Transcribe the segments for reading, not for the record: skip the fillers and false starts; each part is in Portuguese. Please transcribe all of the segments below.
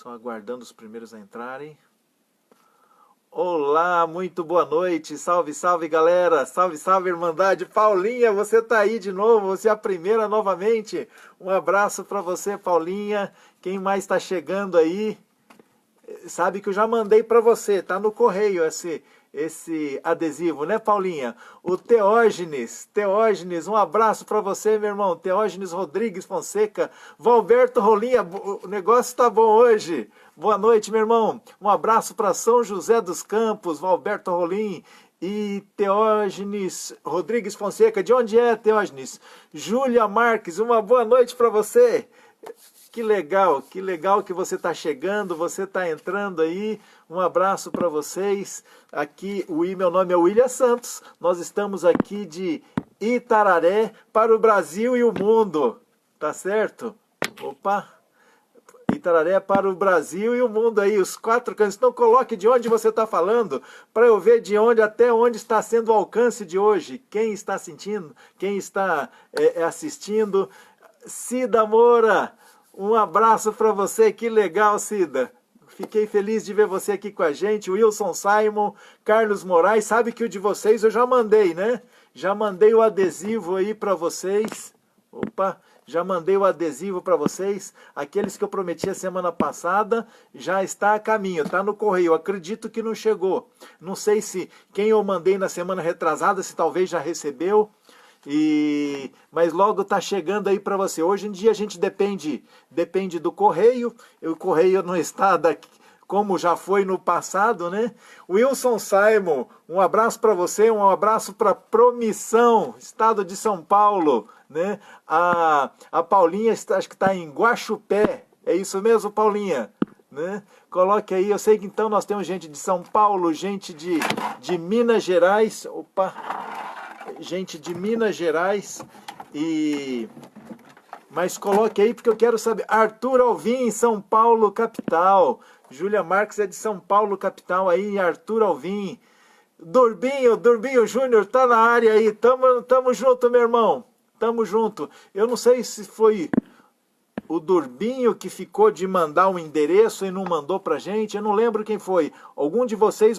Só aguardando os primeiros a entrarem. Olá, muito boa noite, salve, salve galera, salve, salve Irmandade. Paulinha, você tá aí de novo, você é a primeira novamente. Um abraço para você, Paulinha. Quem mais está chegando aí? Sabe que eu já mandei para você, tá no correio esse adesivo, né, Paulinha? O Teógenes, um abraço para você, meu irmão. Teógenes Rodrigues Fonseca, Valberto Rolinha, o negócio tá bom hoje. Boa noite, meu irmão. Um abraço para São José dos Campos, Valberto Rolim e Teógenes Rodrigues Fonseca. De onde é, Teógenes? Júlia Marques, uma boa noite para você. Que legal que você está chegando, você está entrando aí. Um abraço para vocês. Aqui, meu nome é William Santos. Nós estamos aqui de Itararé para o Brasil e o mundo. Tá certo? Opa! Itararé para o Brasil e o mundo aí, os 4 cantos. Então coloque de onde você está falando, para eu ver de onde até onde está sendo o alcance de hoje. Quem está sentindo, quem está assistindo. Cida Moura, um abraço para você, que legal, Cida. Fiquei feliz de ver você aqui com a gente. Wilson Simon, Carlos Moraes, sabe que o de vocês eu já mandei, né? Já mandei o adesivo aí para vocês. Opa, já mandei o adesivo para vocês. Aqueles que eu prometi a semana passada já está a caminho, está no correio. Eu acredito que não chegou. Não sei se quem eu mandei na semana retrasada, se talvez já recebeu. Mas logo está chegando aí para você. Hoje em dia a gente depende do correio. O correio não está daqui, como já foi no passado, né? Wilson Simon, um abraço para você, um abraço para Promissão, estado de São Paulo, né? A Paulinha acho que está em Guaxupé, é isso mesmo, Paulinha? Né? Coloque aí, eu sei que então nós temos gente de São Paulo, gente de Minas Gerais, gente de Minas Gerais, mas coloque aí porque eu quero saber. Arthur Alvim, São Paulo, capital. Júlia Marques é de São Paulo, capital aí, Arthur Alvim. Durbinho Júnior, tá na área aí, tamo junto, meu irmão, tamo junto. Eu não sei se foi o Durbinho que ficou de mandar um endereço e não mandou pra gente, eu não lembro quem foi. Algum de vocês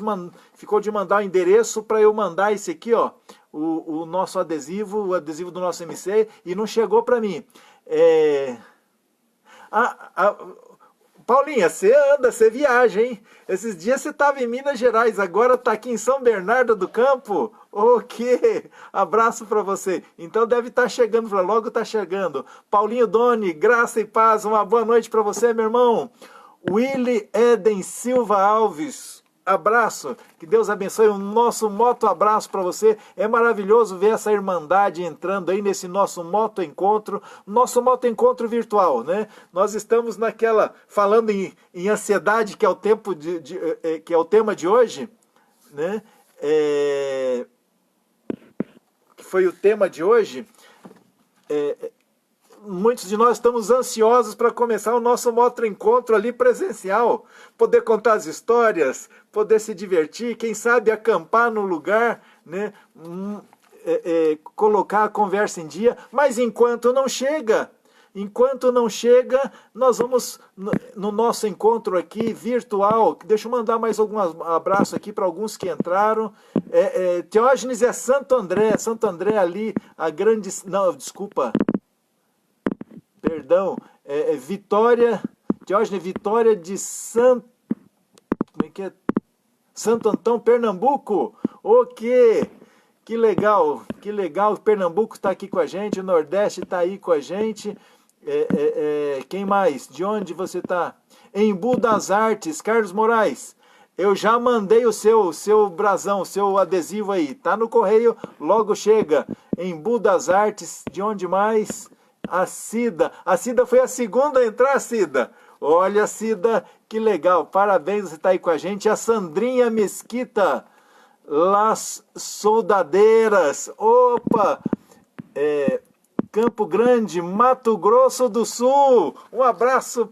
ficou de mandar o endereço para eu mandar esse aqui, ó, o nosso adesivo, o adesivo do nosso MC, e não chegou para mim. Paulinha, você viaja, hein? Esses dias você estava em Minas Gerais, agora está aqui em São Bernardo do Campo. Ok, abraço para você. Então deve estar chegando, logo está chegando. Paulinho Doni, graça e paz, uma boa noite para você, meu irmão. Willy Eden Silva Alves, abraço, que Deus abençoe, o nosso moto abraço para você. É maravilhoso ver essa irmandade entrando aí nesse nosso moto encontro virtual, né? Nós estamos falando em ansiedade, que é o tempo que é o tema de hoje, né? Que foi o tema de hoje. Muitos de nós estamos ansiosos para começar o nosso moto encontro ali presencial, poder contar as histórias, poder se divertir, quem sabe acampar no lugar, né? Colocar a conversa em dia, mas enquanto não chega, nós vamos no nosso encontro aqui virtual. Deixa eu mandar mais algum abraço aqui para alguns que entraram. Teógenes é Santo André ali, a grande... Não, desculpa. Perdão, Vitória, Teógenes Vitória de Santo Antão, Pernambuco. Ok, que legal, Pernambuco está aqui com a gente, o Nordeste está aí com a gente. Quem mais? De onde você está? Embu das Artes, Carlos Moraes. Eu já mandei o seu brasão, o seu adesivo aí, tá no correio, logo chega. Embu das Artes, de onde mais? A Cida foi a segunda a entrar, Cida. Olha, Cida, que legal, parabéns, você está aí com a gente. A Sandrinha Mesquita, Las Soldadeiras, opa, Campo Grande, Mato Grosso do Sul. Um abraço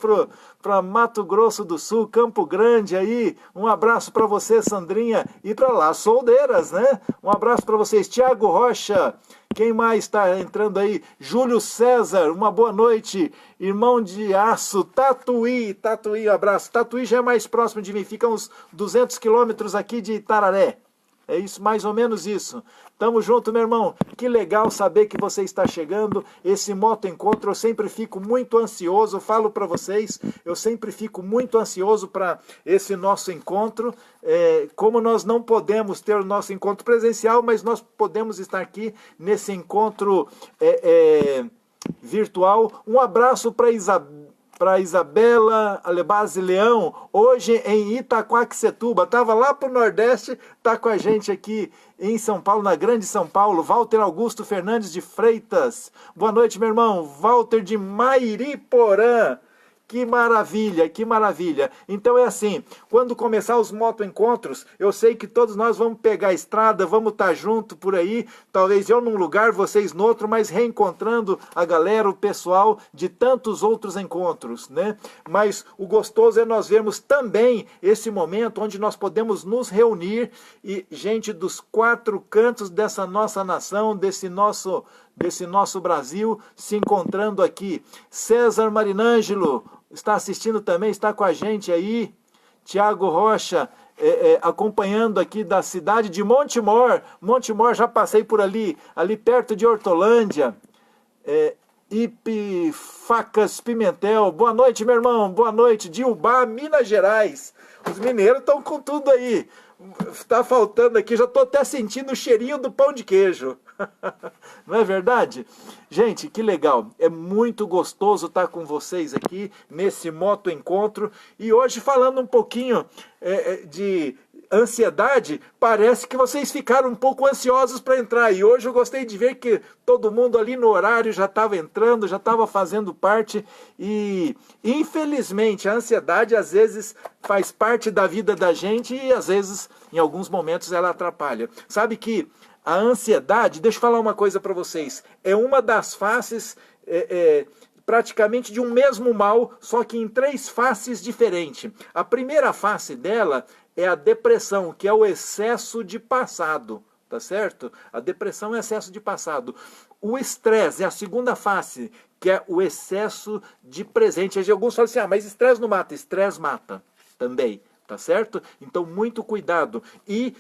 para Mato Grosso do Sul, Campo Grande aí. Um abraço para você, Sandrinha, e para lá, Soldeiras, né? Um abraço para vocês. Tiago Rocha, quem mais está entrando aí? Júlio César, uma boa noite. Irmão de Aço, Tatuí, um abraço. Tatuí já é mais próximo de mim, fica uns 200 quilômetros aqui de Itararé. É isso, mais ou menos isso. Tamo junto, meu irmão. Que legal saber que você está chegando. Esse moto encontro, eu sempre fico muito ansioso. Falo para vocês, eu sempre fico muito ansioso para esse nosso encontro. Como nós não podemos ter o nosso encontro presencial, mas nós podemos estar aqui nesse encontro virtual. Um abraço para Isabela Alebase Leão, hoje em Itaquaquecetuba, estava lá para o Nordeste, está com a gente aqui em São Paulo, na Grande São Paulo. Walter Augusto Fernandes de Freitas, boa noite, meu irmão. Walter de Mairiporã, que maravilha, que maravilha. Então é assim, quando começar os motoencontros, eu sei que todos nós vamos pegar a estrada, vamos estar junto por aí, talvez eu num lugar, vocês no outro, mas reencontrando a galera, o pessoal de tantos outros encontros, né? Mas o gostoso é nós vermos também esse momento onde nós podemos nos reunir e gente dos 4 cantos dessa nossa nação, desse nosso Brasil, se encontrando aqui. César Marinângelo está assistindo também, está com a gente aí. Tiago Rocha, acompanhando aqui da cidade de Montemor. Montemor, já passei por ali perto de Hortolândia. Ipifacas Pimentel, boa noite, meu irmão, boa noite. De Ubá, Minas Gerais. Os mineiros estão com tudo aí. Está faltando aqui, já estou até sentindo o cheirinho do pão de queijo. Não é verdade? Gente, que legal. É muito gostoso estar com vocês aqui nesse moto encontro. E hoje falando um pouquinho de ansiedade, parece que vocês ficaram um pouco ansiosos para entrar. E hoje eu gostei de ver que todo mundo ali no horário já estava entrando, já estava fazendo parte. E infelizmente a ansiedade às vezes faz parte da vida da gente e às vezes, em alguns momentos, ela atrapalha. Sabe que a ansiedade, deixa eu falar uma coisa para vocês, é uma das faces praticamente de um mesmo mal, só que em 3 faces diferentes. A primeira face dela é a depressão, que é o excesso de passado, tá certo? A depressão é excesso de passado. O estresse é a segunda face, que é o excesso de presente. Alguns falam assim, mas estresse não mata. Estresse mata também, tá certo? Então, muito cuidado. E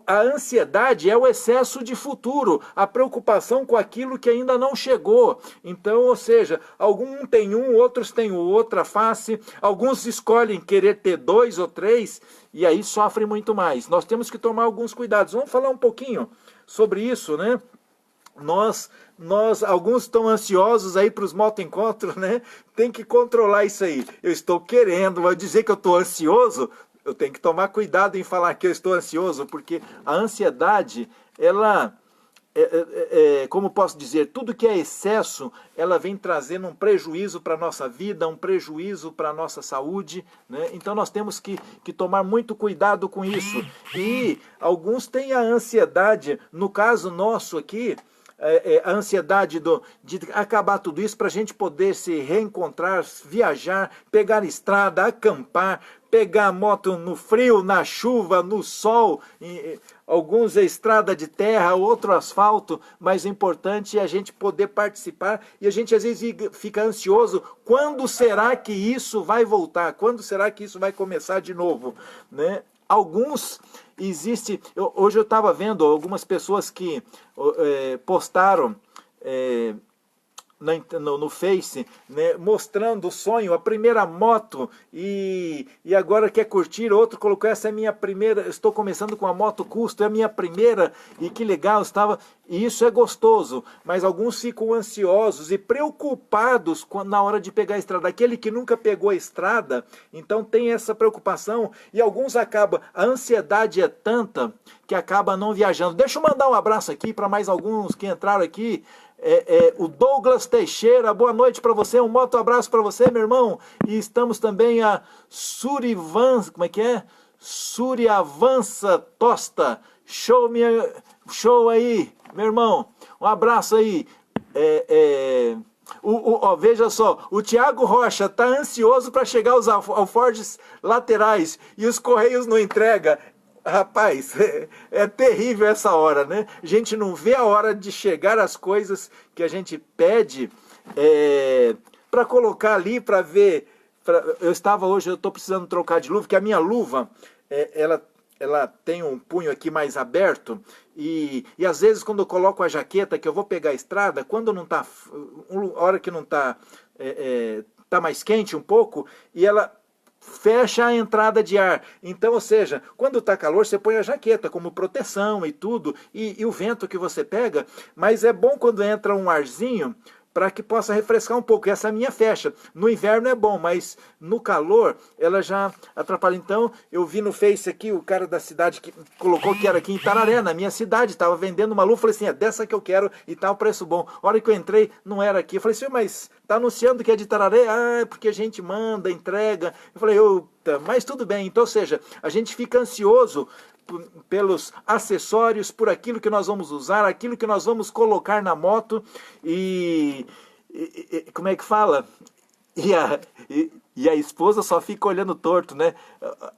a ansiedade é o excesso de futuro, a preocupação com aquilo que ainda não chegou. Então, ou seja, alguns têm outros têm outra face, alguns escolhem querer ter 2 ou 3 e aí sofrem muito mais. Nós temos que tomar alguns cuidados. Vamos falar um pouquinho sobre isso, né? Alguns estão ansiosos aí para os motoencontros, né? Tem que controlar isso aí. Eu estou querendo, mas dizer que eu estou ansioso, eu tenho que tomar cuidado em falar que eu estou ansioso, porque a ansiedade, ela, como posso dizer, tudo que é excesso, ela vem trazendo um prejuízo para a nossa vida, um prejuízo para a nossa saúde, né? Então nós temos que tomar muito cuidado com isso. E alguns têm a ansiedade, no caso nosso aqui, a ansiedade de acabar tudo isso para a gente poder se reencontrar, viajar, pegar estrada, acampar, pegar a moto no frio, na chuva, no sol, alguns é estrada de terra, outro asfalto, mas o importante é a gente poder participar e a gente às vezes fica ansioso, quando será que isso vai voltar? Quando será que isso vai começar de novo? Né? Alguns hoje eu estava vendo algumas pessoas que postaram no Face, né, mostrando o sonho, a primeira moto, e agora quer curtir. Outro colocou, essa é a minha primeira, estou começando com a moto custo, é a minha primeira, e que legal, e isso é gostoso, mas alguns ficam ansiosos e preocupados na hora de pegar a estrada. Aquele que nunca pegou a estrada, então tem essa preocupação, e alguns acabam, a ansiedade é tanta que acaba não viajando. Deixa eu mandar um abraço aqui para mais alguns que entraram aqui. O Douglas Teixeira, boa noite para você, um moto abraço para você, meu irmão. E estamos também a Surivan, como é que é? Suriavança Tosta, show aí, meu irmão, um abraço aí. Veja só, o Tiago Rocha está ansioso para chegar aos alforjes laterais e os Correios não entregam. Rapaz, é terrível essa hora, né? A gente não vê a hora de chegar às coisas que a gente pede para colocar ali, para ver. Eu estou precisando trocar de luva, porque a minha luva, ela tem um punho aqui mais aberto, e às vezes quando eu coloco a jaqueta, que eu vou pegar a estrada, quando não está, a hora que não está, tá mais quente um pouco, e ela fecha a entrada de ar. Então, ou seja, quando está calor, você põe a jaqueta como proteção e tudo, e o vento que você pega, mas é bom quando entra um arzinho, para que possa refrescar um pouco. Essa minha fecha. No inverno é bom, mas no calor ela já atrapalha. Então, eu vi no Face aqui, o cara da cidade que colocou que era aqui em Itararé, na minha cidade, estava vendendo uma luva. Falei assim, é dessa que eu quero e tá o preço bom. A hora que eu entrei, não era aqui. Eu falei assim, mas tá anunciando que é de Itararé? Ah, é porque a gente manda, entrega. Eu falei, mas tudo bem. Então, ou seja, a gente fica ansioso pelos acessórios, por aquilo que nós vamos usar, aquilo que nós vamos colocar na moto e como é que fala? E a esposa só fica olhando torto, né?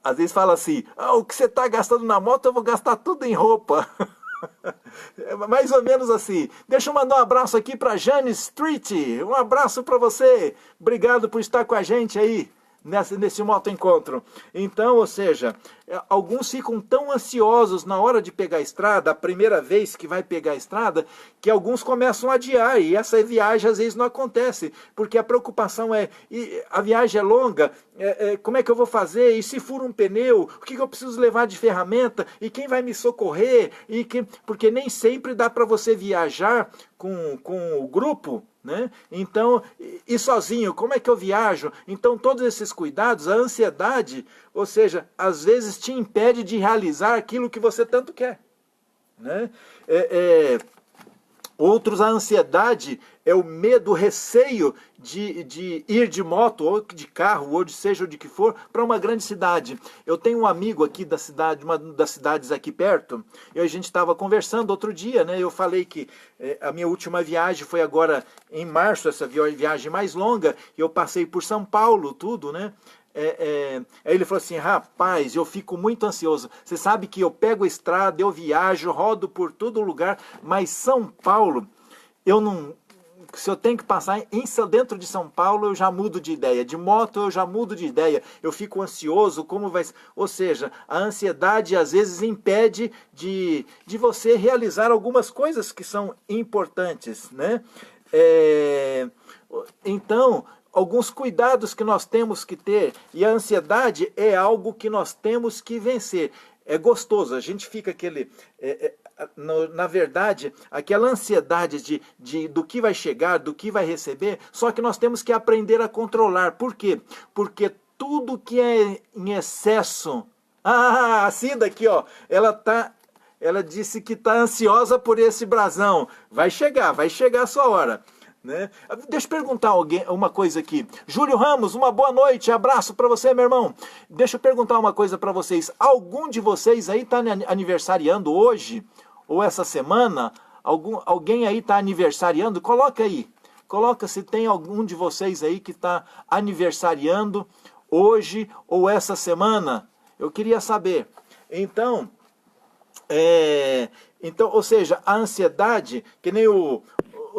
Às vezes fala assim, o que você está gastando na moto eu vou gastar tudo em roupa. Mais ou menos assim. Deixa eu mandar um abraço aqui para Jane Street, um abraço para você, obrigado por estar com a gente aí nesse motoencontro. Então, ou seja, alguns ficam tão ansiosos na hora de pegar a estrada, a primeira vez que vai pegar a estrada, que alguns começam a adiar, e essa viagem às vezes não acontece, porque a preocupação a viagem é longa, como é que eu vou fazer, e se fura um pneu, o que eu preciso levar de ferramenta, e quem vai me socorrer, porque nem sempre dá para você viajar com o grupo, né? Então, e sozinho, como é que eu viajo? Então, todos esses cuidados, a ansiedade, ou seja, às vezes te impede de realizar aquilo que você tanto quer, né? Outros, a ansiedade é o medo, o receio de ir de moto, ou de carro, ou seja o de que for, para uma grande cidade. Eu tenho um amigo aqui da cidade, uma das cidades aqui perto, e a gente estava conversando outro dia, né? Eu falei que a minha última viagem foi agora em março, essa viagem mais longa, e eu passei por São Paulo, tudo, né? Aí ele falou assim, rapaz, eu fico muito ansioso. Você sabe que eu pego a estrada, eu viajo, rodo por todo lugar, mas São Paulo, se eu tenho que passar dentro de São Paulo, eu já mudo de ideia. De moto, eu já mudo de ideia. Eu fico ansioso, como vai ser? Ou seja, a ansiedade às vezes impede de você realizar algumas coisas que são importantes, né? Então, alguns cuidados que nós temos que ter, e a ansiedade é algo que nós temos que vencer. É gostoso, a gente fica na verdade, aquela ansiedade do que vai chegar, do que vai receber, só que nós temos que aprender a controlar. Por quê? Porque tudo que é em excesso... a Cida aqui, ó, ela disse que está ansiosa por esse brasão. Vai chegar a sua hora. Né? Deixa eu perguntar uma coisa aqui. Júlio Ramos, uma boa noite, abraço para você, meu irmão. Deixa eu perguntar uma coisa para vocês. Algum de vocês aí está aniversariando hoje? Ou essa semana? Alguém aí está aniversariando? Coloca aí. Coloca se tem algum de vocês aí que está aniversariando hoje ou essa semana. Eu queria saber. Então, ou seja, a ansiedade, que nem o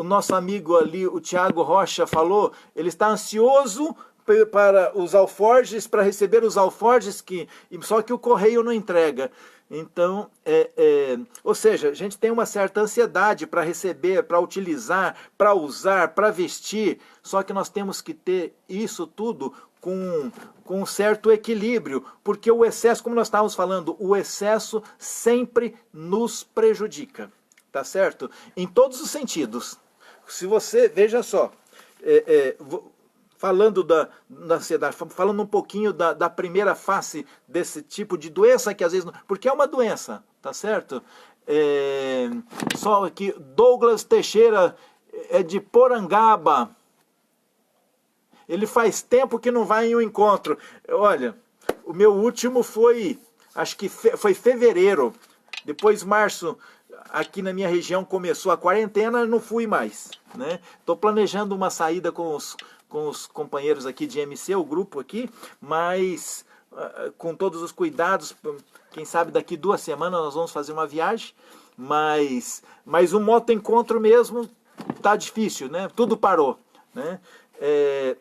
nosso amigo ali, o Tiago Rocha falou, ele está ansioso para os alforjes, para receber os alforjes, só que o correio não entrega. Então, ou seja, a gente tem uma certa ansiedade para receber, para utilizar, para usar, para vestir, só que nós temos que ter isso tudo com um certo equilíbrio, porque o excesso, como nós estávamos falando, o excesso sempre nos prejudica, tá certo? Em todos os sentidos. Se você, veja só, falando da ansiedade, falando um pouquinho da primeira face desse tipo de doença, que às vezes, porque é uma doença, tá certo? Só aqui, Douglas Teixeira, é de Porangaba, ele faz tempo que não vai em um encontro. Olha, o meu último foi, acho que foi fevereiro, depois março, aqui na minha região começou a quarentena, não fui mais, né? Estou planejando uma saída com os companheiros aqui de MC, o grupo aqui, mas com todos os cuidados, quem sabe daqui 2 semanas nós vamos fazer uma viagem, mas o moto encontro mesmo tá difícil, né? Tudo parou, né?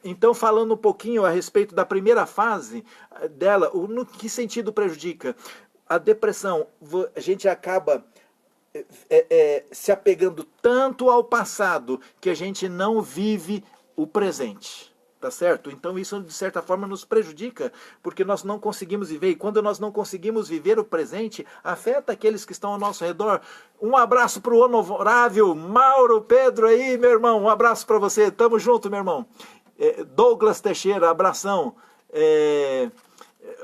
Então, falando um pouquinho a respeito da primeira fase dela, no que sentido prejudica? A depressão, a gente acaba se apegando tanto ao passado que a gente não vive o presente. Tá certo? Então isso de certa forma nos prejudica, porque nós não conseguimos viver, e quando nós não conseguimos viver o presente, afeta aqueles que estão ao nosso redor. Um abraço para o honorável Mauro Pedro aí, meu irmão, um abraço para você, tamo junto, meu irmão. Douglas Teixeira, abração.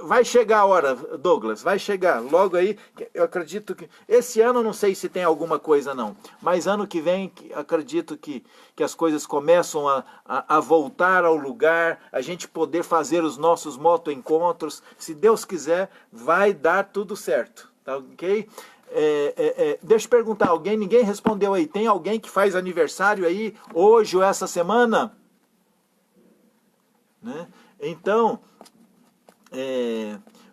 Vai chegar a hora, Douglas, vai chegar logo aí. Eu acredito que esse ano não sei se tem alguma coisa não, mas ano que vem acredito que as coisas começam a voltar ao lugar, a gente poder fazer os nossos motoencontros. Se Deus quiser, vai dar tudo certo, tá ok? Deixa eu perguntar, ninguém respondeu aí, tem alguém que faz aniversário aí hoje ou essa semana? Né? Então...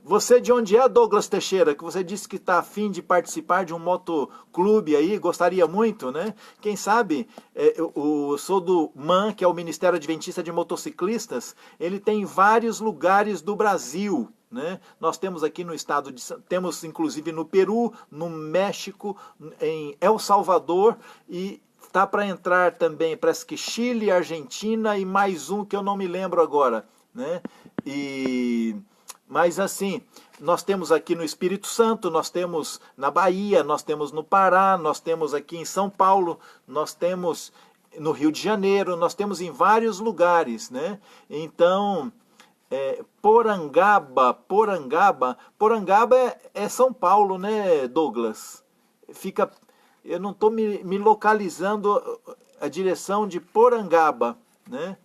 você de onde é, Douglas Teixeira, que você disse que está a fim de participar de um motoclube aí, gostaria muito, né? Quem sabe, eu sou do MAN, que é o Ministério Adventista de Motociclistas, ele tem vários lugares do Brasil, né? Nós temos aqui no estado temos inclusive no Peru, no México, em El Salvador, e está para entrar também, parece que Chile, Argentina e mais um que eu não me lembro agora, né? Mas assim, nós temos aqui no Espírito Santo, nós temos na Bahia, nós temos no Pará, nós temos aqui em São Paulo, nós temos no Rio de Janeiro, nós temos em vários lugares, né? Então, Porangaba é São Paulo, né, Douglas? Eu não estou me localizando a direção de Porangaba, né?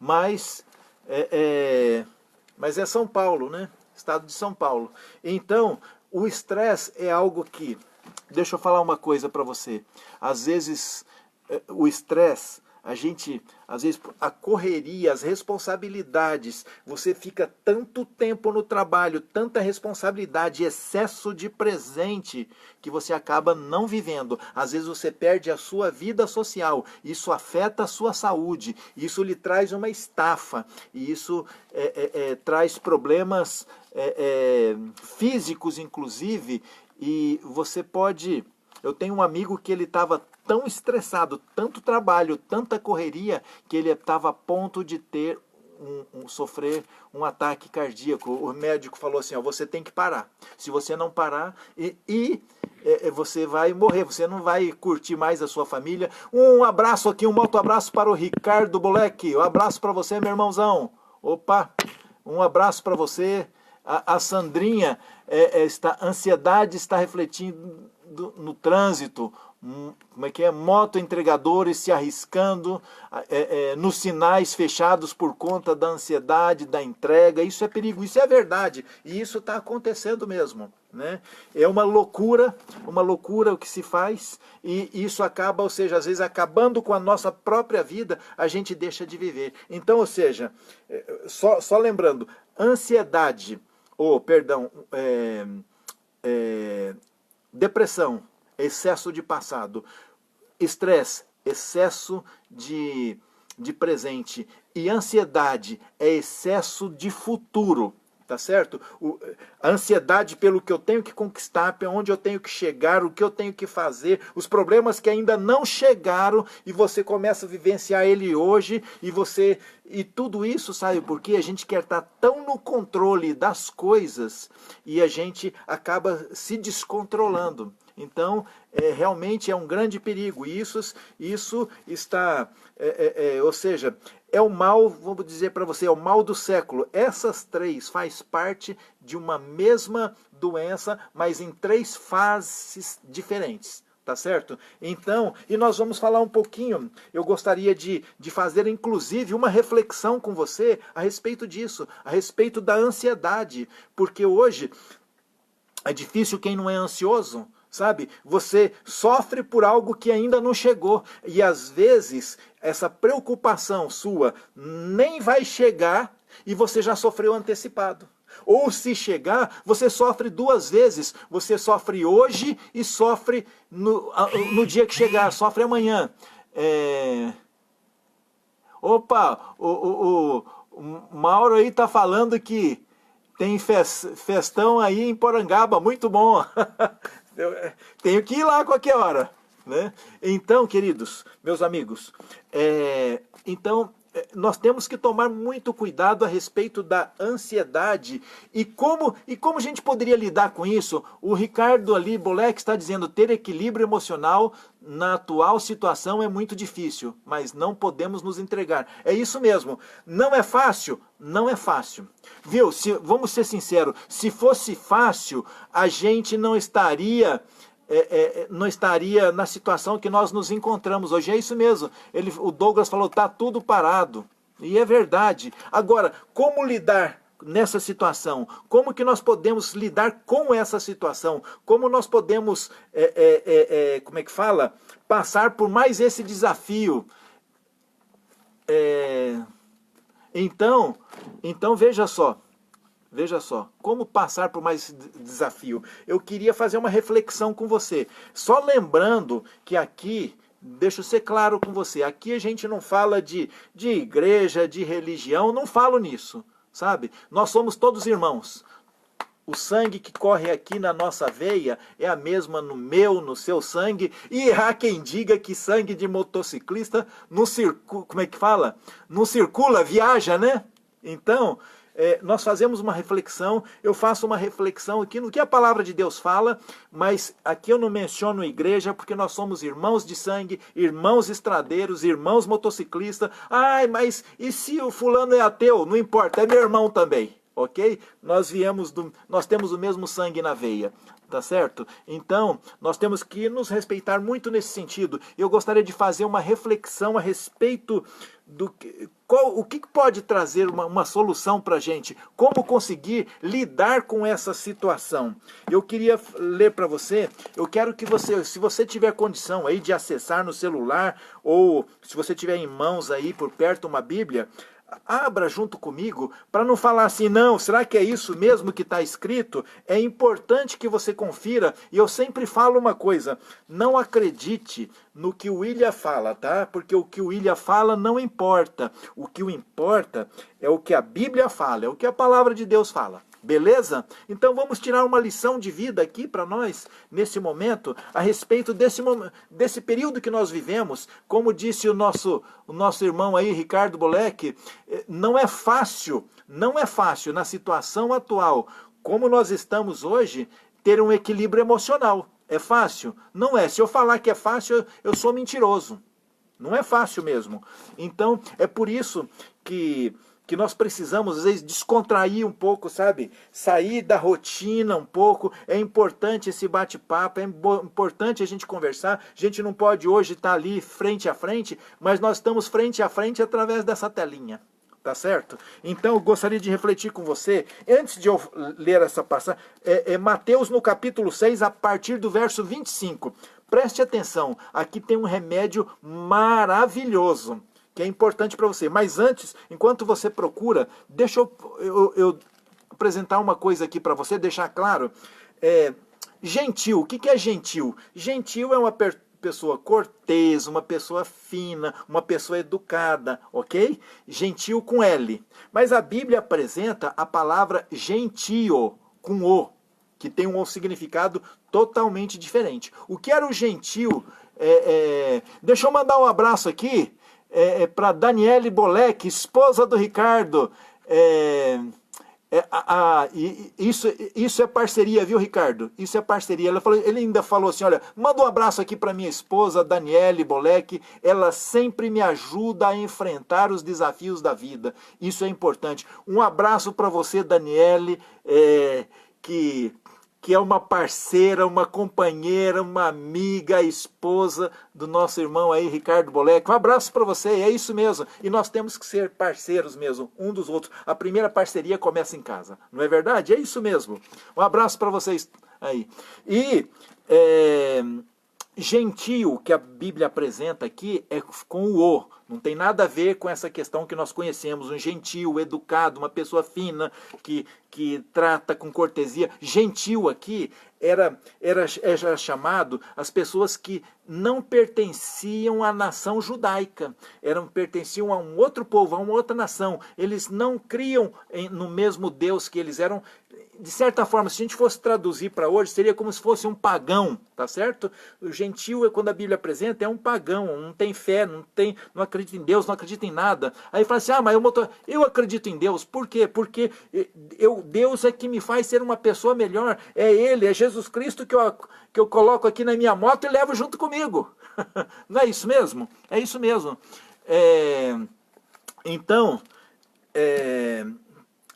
Mas é São Paulo, né? Estado de São Paulo. Então, o estresse é algo que... Deixa eu falar uma coisa para você. Às vezes, o estresse, às vezes, a correria, as responsabilidades, você fica tanto tempo no trabalho, tanta responsabilidade, excesso de presente, que você acaba não vivendo. Às vezes você perde a sua vida social, isso afeta a sua saúde, isso lhe traz uma estafa, e isso traz problemas físicos, inclusive, e você pode... Eu tenho um amigo que ele estava tão estressado, tanto trabalho, tanta correria, que ele estava a ponto de ter sofrer um ataque cardíaco. O médico falou assim, ó, você tem que parar. Se você não parar, você vai morrer, você não vai curtir mais a sua família. Um abraço aqui, um moto abraço para o Ricardo Boleque. Um abraço para você, meu irmãozão. Opa, um abraço para você. A Sandrinha, ansiedade está refletindo no trânsito, como é que é? Moto entregadores se arriscando nos sinais fechados por conta da ansiedade, da entrega. Isso é perigo, isso é verdade, e isso está acontecendo mesmo, né? É uma loucura o que se faz, e isso acaba, ou seja, às vezes acabando com a nossa própria vida, a gente deixa de viver. Então, ou seja, só lembrando, ansiedade, depressão, excesso de passado, estresse, excesso de presente, e ansiedade é excesso de futuro, tá certo? A ansiedade pelo que eu tenho que conquistar, para onde eu tenho que chegar, o que eu tenho que fazer, os problemas que ainda não chegaram, e você começa a vivenciar ele hoje, e tudo isso, sabe por quê? A gente quer estar tão no controle das coisas, e a gente acaba se descontrolando. Então, realmente é um grande perigo. Isso está, ou seja, é o mal, vamos dizer para você, é o mal do século. Essas 3 faz parte de uma mesma doença, mas em 3 fases diferentes. Tá certo? Então, e nós vamos falar um pouquinho, eu gostaria de fazer inclusive uma reflexão com você a respeito disso, a respeito da ansiedade, porque hoje é difícil quem não é ansioso, sabe? Você sofre por algo que ainda não chegou. E às vezes, essa preocupação sua nem vai chegar e você já sofreu antecipado. Ou se chegar, você sofre duas vezes. Você sofre hoje e sofre no dia que chegar, sofre amanhã. Opa, o Mauro aí tá falando que tem festão aí em Porangaba, muito bom. Tenho que ir lá a qualquer hora, né? Então, queridos, meus amigos, nós temos que tomar muito cuidado a respeito da ansiedade e como a gente poderia lidar com isso. O Ricardo ali, Bolek, está dizendo, ter equilíbrio emocional na atual situação é muito difícil, mas não podemos nos entregar. É isso mesmo, não é fácil? Não é fácil. Viu, vamos ser sinceros, se fosse fácil, a gente não estaria na situação que nós nos encontramos hoje. É isso mesmo. O Douglas falou, tá tudo parado. E é verdade. Agora, como lidar nessa situação? Como que nós podemos lidar com essa situação? Como nós podemos, como é que fala? Passar por mais esse desafio. Então, veja só. Veja só, como passar por mais desafio. Eu queria fazer uma reflexão com você. Só lembrando que aqui, deixa eu ser claro com você, aqui a gente não fala de igreja, de religião, não falo nisso, sabe? Nós somos todos irmãos. O sangue que corre aqui na nossa veia é a mesma no meu, no seu sangue. E há quem diga que sangue de motociclista não circula, como é que fala? Não circula, viaja, né? Então, nós fazemos uma reflexão, eu faço uma reflexão aqui no que a palavra de Deus fala, mas aqui eu não menciono igreja, porque nós somos irmãos de sangue, irmãos estradeiros, irmãos motociclistas. Ai, mas e se o fulano é ateu? Não importa, é meu irmão também, ok? Nós temos o mesmo sangue na veia. Tá certo? Então, nós temos que nos respeitar muito nesse sentido. Eu gostaria de fazer uma reflexão a respeito o que pode trazer uma solução para a gente. Como conseguir lidar com essa situação. Eu queria ler para você, eu quero que você, se você tiver condição aí de acessar no celular, ou se você tiver em mãos aí por perto uma Bíblia, abra junto comigo, para não falar assim, não, será que é isso mesmo que está escrito? É importante que você confira, e eu sempre falo uma coisa, não acredite no que o William fala, tá? Porque o que o William fala não importa, o que importa é o que a Bíblia fala, é o que a palavra de Deus fala. Beleza? Então vamos tirar uma lição de vida aqui para nós, nesse momento, a respeito desse período que nós vivemos. Como disse o nosso irmão aí, Ricardo Bolek, não é fácil na situação atual, como nós estamos hoje, ter um equilíbrio emocional. É fácil? Não é. Se eu falar que é fácil, eu sou mentiroso. Não é fácil mesmo. Então, é por isso que nós precisamos, às vezes, descontrair um pouco, sabe? Sair da rotina um pouco. É importante esse bate-papo, é importante a gente conversar. A gente não pode hoje estar ali frente a frente, mas nós estamos frente a frente através dessa telinha. Tá certo? Então, eu gostaria de refletir com você, antes de eu ler essa passagem, Mateus no capítulo 6, a partir do verso 25. Preste atenção, aqui tem um remédio maravilhoso, que é importante para você. Mas antes, enquanto você procura, deixa eu apresentar uma coisa aqui para você, deixar claro. Gentil, o que é gentil? Gentil é uma pessoa cortês, uma pessoa fina, uma pessoa educada, ok? Gentil com L. Mas a Bíblia apresenta a palavra gentio, com O, que tem um significado totalmente diferente. O que era o gentil? Deixa eu mandar um abraço aqui para Daniele Bolek, esposa do Ricardo. Isso é parceria, viu, Ricardo? Isso é parceria. Ele ainda falou assim, olha, manda um abraço aqui para minha esposa, Daniele Bolek, ela sempre me ajuda a enfrentar os desafios da vida. Isso é importante. Um abraço para você, Daniele, que é uma parceira, uma companheira, uma amiga, esposa do nosso irmão aí, Ricardo Bolek. Um abraço para você, é isso mesmo. E nós temos que ser parceiros mesmo, um dos outros. A primeira parceria começa em casa, não é verdade? É isso mesmo. Um abraço para vocês aí. E Gentio que a Bíblia apresenta aqui é com o "o". Não tem nada a ver com essa questão que nós conhecemos, um gentil, educado, uma pessoa fina, que trata com cortesia. Gentil aqui era chamado as pessoas que não pertenciam à nação judaica, pertenciam a um outro povo, a uma outra nação. Eles não criam no mesmo Deus que eles eram. De certa forma, se a gente fosse traduzir para hoje, seria como se fosse um pagão, tá certo? O gentil, quando a Bíblia apresenta, é um pagão, não tem fé, não acredita em Deus, não acredita em nada. Aí fala assim, mas eu acredito em Deus. Por quê? Porque Deus é que me faz ser uma pessoa melhor. É Ele, é Jesus Cristo que eu coloco aqui na minha moto e levo junto comigo. Não é isso mesmo? É isso mesmo. Então,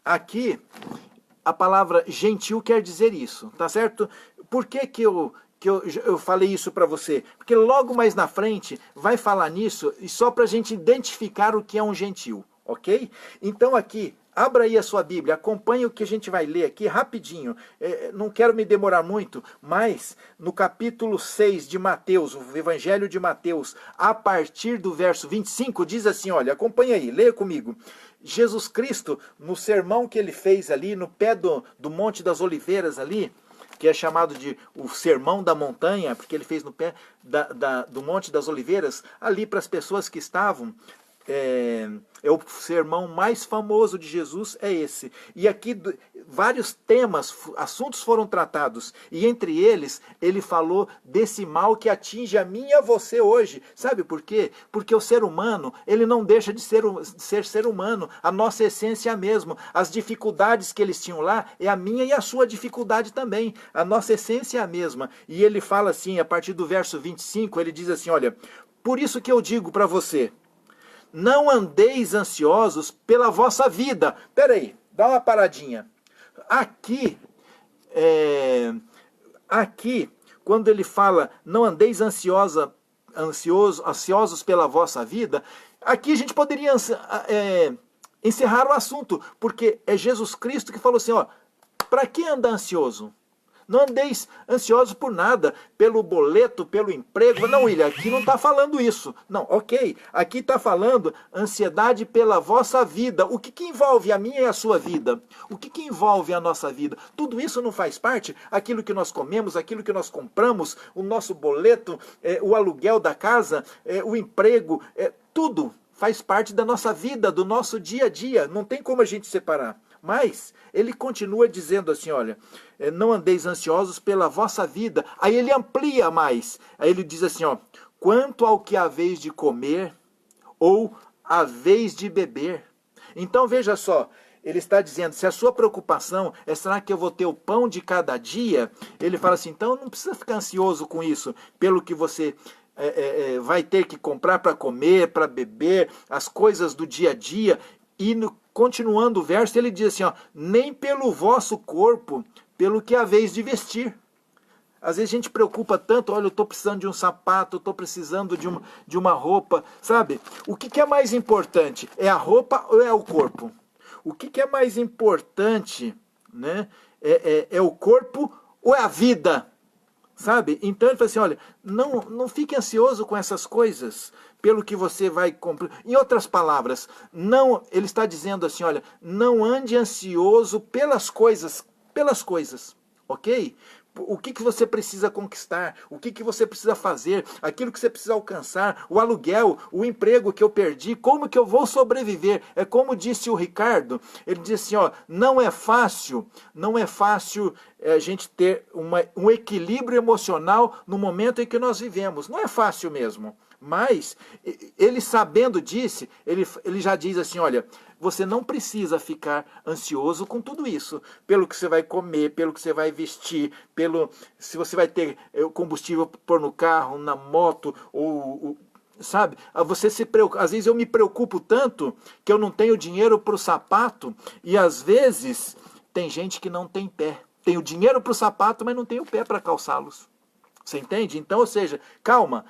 aqui a palavra gentil quer dizer isso, tá certo? Por que eu falei isso para você? Porque logo mais na frente vai falar nisso, e só para a gente identificar o que é um gentil, ok? Então aqui, abra aí a sua Bíblia, acompanhe o que a gente vai ler aqui rapidinho. Não quero me demorar muito, mas no capítulo 6 de Mateus, o Evangelho de Mateus, a partir do verso 25, diz assim, olha, acompanhe aí, leia comigo. Jesus Cristo, no sermão que ele fez ali, no pé do Monte das Oliveiras ali, que é chamado de o Sermão da Montanha, porque ele fez no pé do Monte das Oliveiras, ali para as pessoas que estavam, o sermão mais famoso de Jesus é esse. E aqui vários temas, assuntos foram tratados, e entre eles, ele falou desse mal que atinge a mim e a você hoje. Sabe por quê? Porque o ser humano, ele não deixa de ser ser humano, a nossa essência é a mesma. As dificuldades que eles tinham lá, é a minha e a sua dificuldade também. A nossa essência é a mesma. E ele fala assim, a partir do verso 25, ele diz assim, olha, por isso que eu digo para você, não andeis ansiosos pela vossa vida. Peraí, dá uma paradinha. Aqui, quando ele fala, não andeis ansiosos pela vossa vida, aqui a gente poderia encerrar o assunto, porque é Jesus Cristo que falou assim, ó, para que andar ansioso? Não andeis ansiosos por nada, pelo boleto, pelo emprego. Não, William, aqui não está falando isso. Não, ok. Aqui está falando ansiedade pela vossa vida. O que envolve a minha e a sua vida? O que envolve a nossa vida? Tudo isso não faz parte? Aquilo que nós comemos, aquilo que nós compramos, o nosso boleto, o aluguel da casa, o emprego, tudo faz parte da nossa vida, do nosso dia a dia. Não tem como a gente separar. Mas ele continua dizendo assim, olha, não andeis ansiosos pela vossa vida. Aí ele amplia mais. Aí ele diz assim, ó, quanto ao que haveis de comer ou haveis de beber. Então veja só, ele está dizendo, se a sua preocupação é será que eu vou ter o pão de cada dia, ele fala assim, então não precisa ficar ansioso com isso, pelo que você vai ter que comprar para comer, para beber, as coisas do dia a dia. E continuando o verso, ele diz assim, ó, nem pelo vosso corpo, pelo que haveis de vestir. Às vezes a gente preocupa tanto, olha, eu estou precisando de um sapato, eu estou precisando de uma roupa, sabe? O que é mais importante? É a roupa ou é o corpo? O que é mais importante, né? É o corpo ou é a vida? Sabe? Então ele fala assim, olha, não fique ansioso com essas coisas, pelo que você vai comprar. Em outras palavras, ele está dizendo assim, olha, não ande ansioso pelas coisas, ok? O que você precisa conquistar, o que você precisa fazer, aquilo que você precisa alcançar, o aluguel, o emprego que eu perdi, como que eu vou sobreviver? É como disse o Ricardo, ele disse assim, ó, não é fácil a gente ter um equilíbrio emocional no momento em que nós vivemos. Não é fácil mesmo. Mas, ele sabendo disso, ele já diz assim, olha, você não precisa ficar ansioso com tudo isso, pelo que você vai comer, pelo que você vai vestir, se você vai ter combustível para pôr no carro, na moto, sabe? Você se preocupa. Às vezes eu me preocupo tanto que eu não tenho dinheiro para o sapato, e às vezes tem gente que não tem pé. Tem o dinheiro para o sapato, mas não tem o pé para calçá-los. Você entende? Então, ou seja, calma,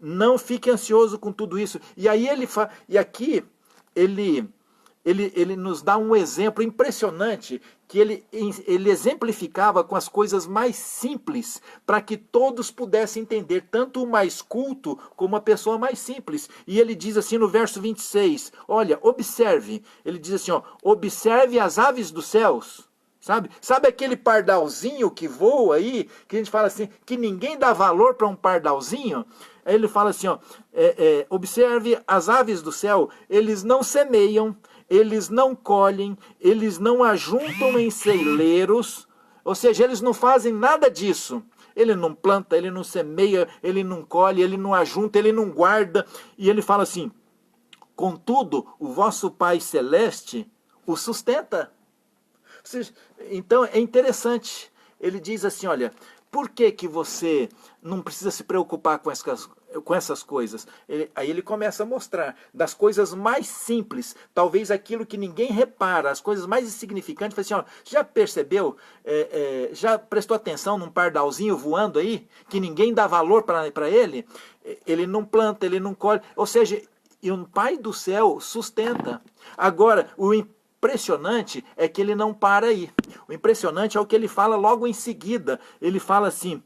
não fique ansioso com tudo isso. E aí aqui ele ele nos dá um exemplo impressionante, que ele exemplificava com as coisas mais simples, para que todos pudessem entender, tanto o mais culto como a pessoa mais simples. E ele diz assim no verso 26, olha, observe, ele diz assim, ó, observe as aves dos céus. Sabe aquele pardalzinho que voa aí, que a gente fala assim, que ninguém dá valor para um pardalzinho? Aí ele fala assim, ó, observe as aves do céu, eles não semeiam, eles não colhem, eles não ajuntam em celeiros, ou seja, eles não fazem nada disso. Ele não planta, ele não semeia, ele não colhe, ele não ajunta, ele não guarda. E ele fala assim, contudo, o vosso Pai Celeste o sustenta. Então é interessante, ele diz assim, olha, por que que você não precisa se preocupar com essas coisas? Aí ele começa a mostrar, das coisas mais simples, talvez aquilo que ninguém repara, as coisas mais insignificantes, fala assim, ó, já percebeu, já prestou atenção num pardalzinho voando aí, que ninguém dá valor para ele? Ele não planta, ele não colhe, ou seja, e um Pai do céu sustenta. Agora, o impressionante é que ele não para aí. O impressionante é o que ele fala logo em seguida. Ele fala assim,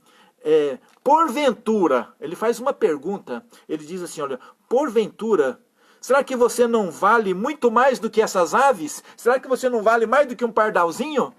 porventura, ele faz uma pergunta, ele diz assim, olha, porventura, será que você não vale muito mais do que essas aves? Será que você não vale mais do que um pardalzinho?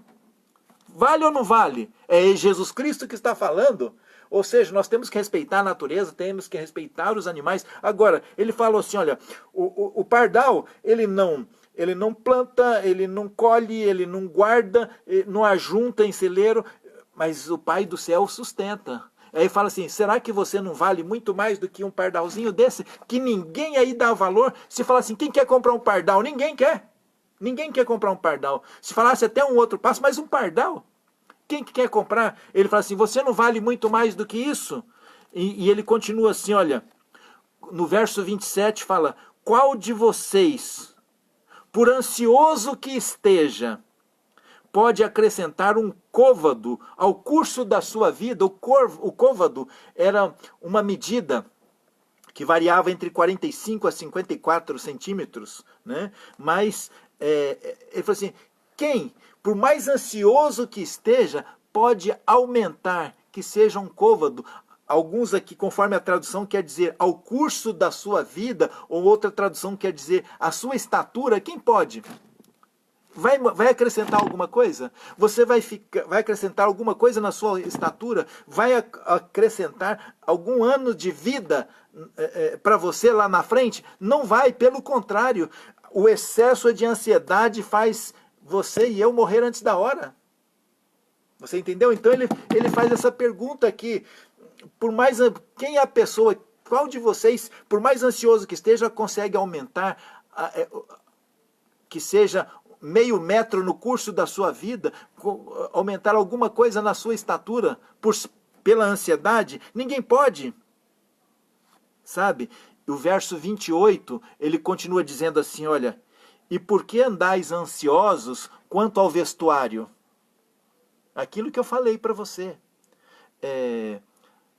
Vale ou não vale? É Jesus Cristo que está falando. Ou seja, nós temos que respeitar a natureza, temos que respeitar os animais. Agora, ele falou assim, olha, o pardal, ele não planta, ele não colhe, ele não guarda, não ajunta em celeiro, mas o Pai do céu sustenta. Aí fala assim, será que você não vale muito mais do que um pardalzinho desse, que ninguém aí dá valor? Se falar assim, quem quer comprar um pardal? Ninguém quer. Ninguém quer comprar um pardal. Se falasse até um outro passo, mas um pardal? Quem que quer comprar? Ele fala assim, você não vale muito mais do que isso? E ele continua assim, olha, no verso 27 fala, qual de vocês, por ansioso que esteja, pode acrescentar um côvado ao curso da sua vida? O côvado era uma medida que variava entre 45 a 54 centímetros, né? Mas ele falou assim, quem, por mais ansioso que esteja, pode aumentar, que seja um côvado? Alguns aqui, conforme a tradução, quer dizer ao curso da sua vida, ou outra tradução quer dizer a sua estatura. Quem pode? Vai acrescentar alguma coisa? Você vai acrescentar alguma coisa na sua estatura? Vai acrescentar algum ano de vida para você lá na frente? Não vai, pelo contrário. O excesso de ansiedade faz você e eu morrer antes da hora. Você entendeu? Então ele faz essa pergunta aqui. Quem é a pessoa, qual de vocês, por mais ansioso que esteja, consegue aumentar, que seja meio metro no curso da sua vida, aumentar alguma coisa na sua estatura pela ansiedade? Ninguém pode. Sabe? O verso 28, ele continua dizendo assim, olha, e por que andais ansiosos quanto ao vestuário? Aquilo que eu falei para você.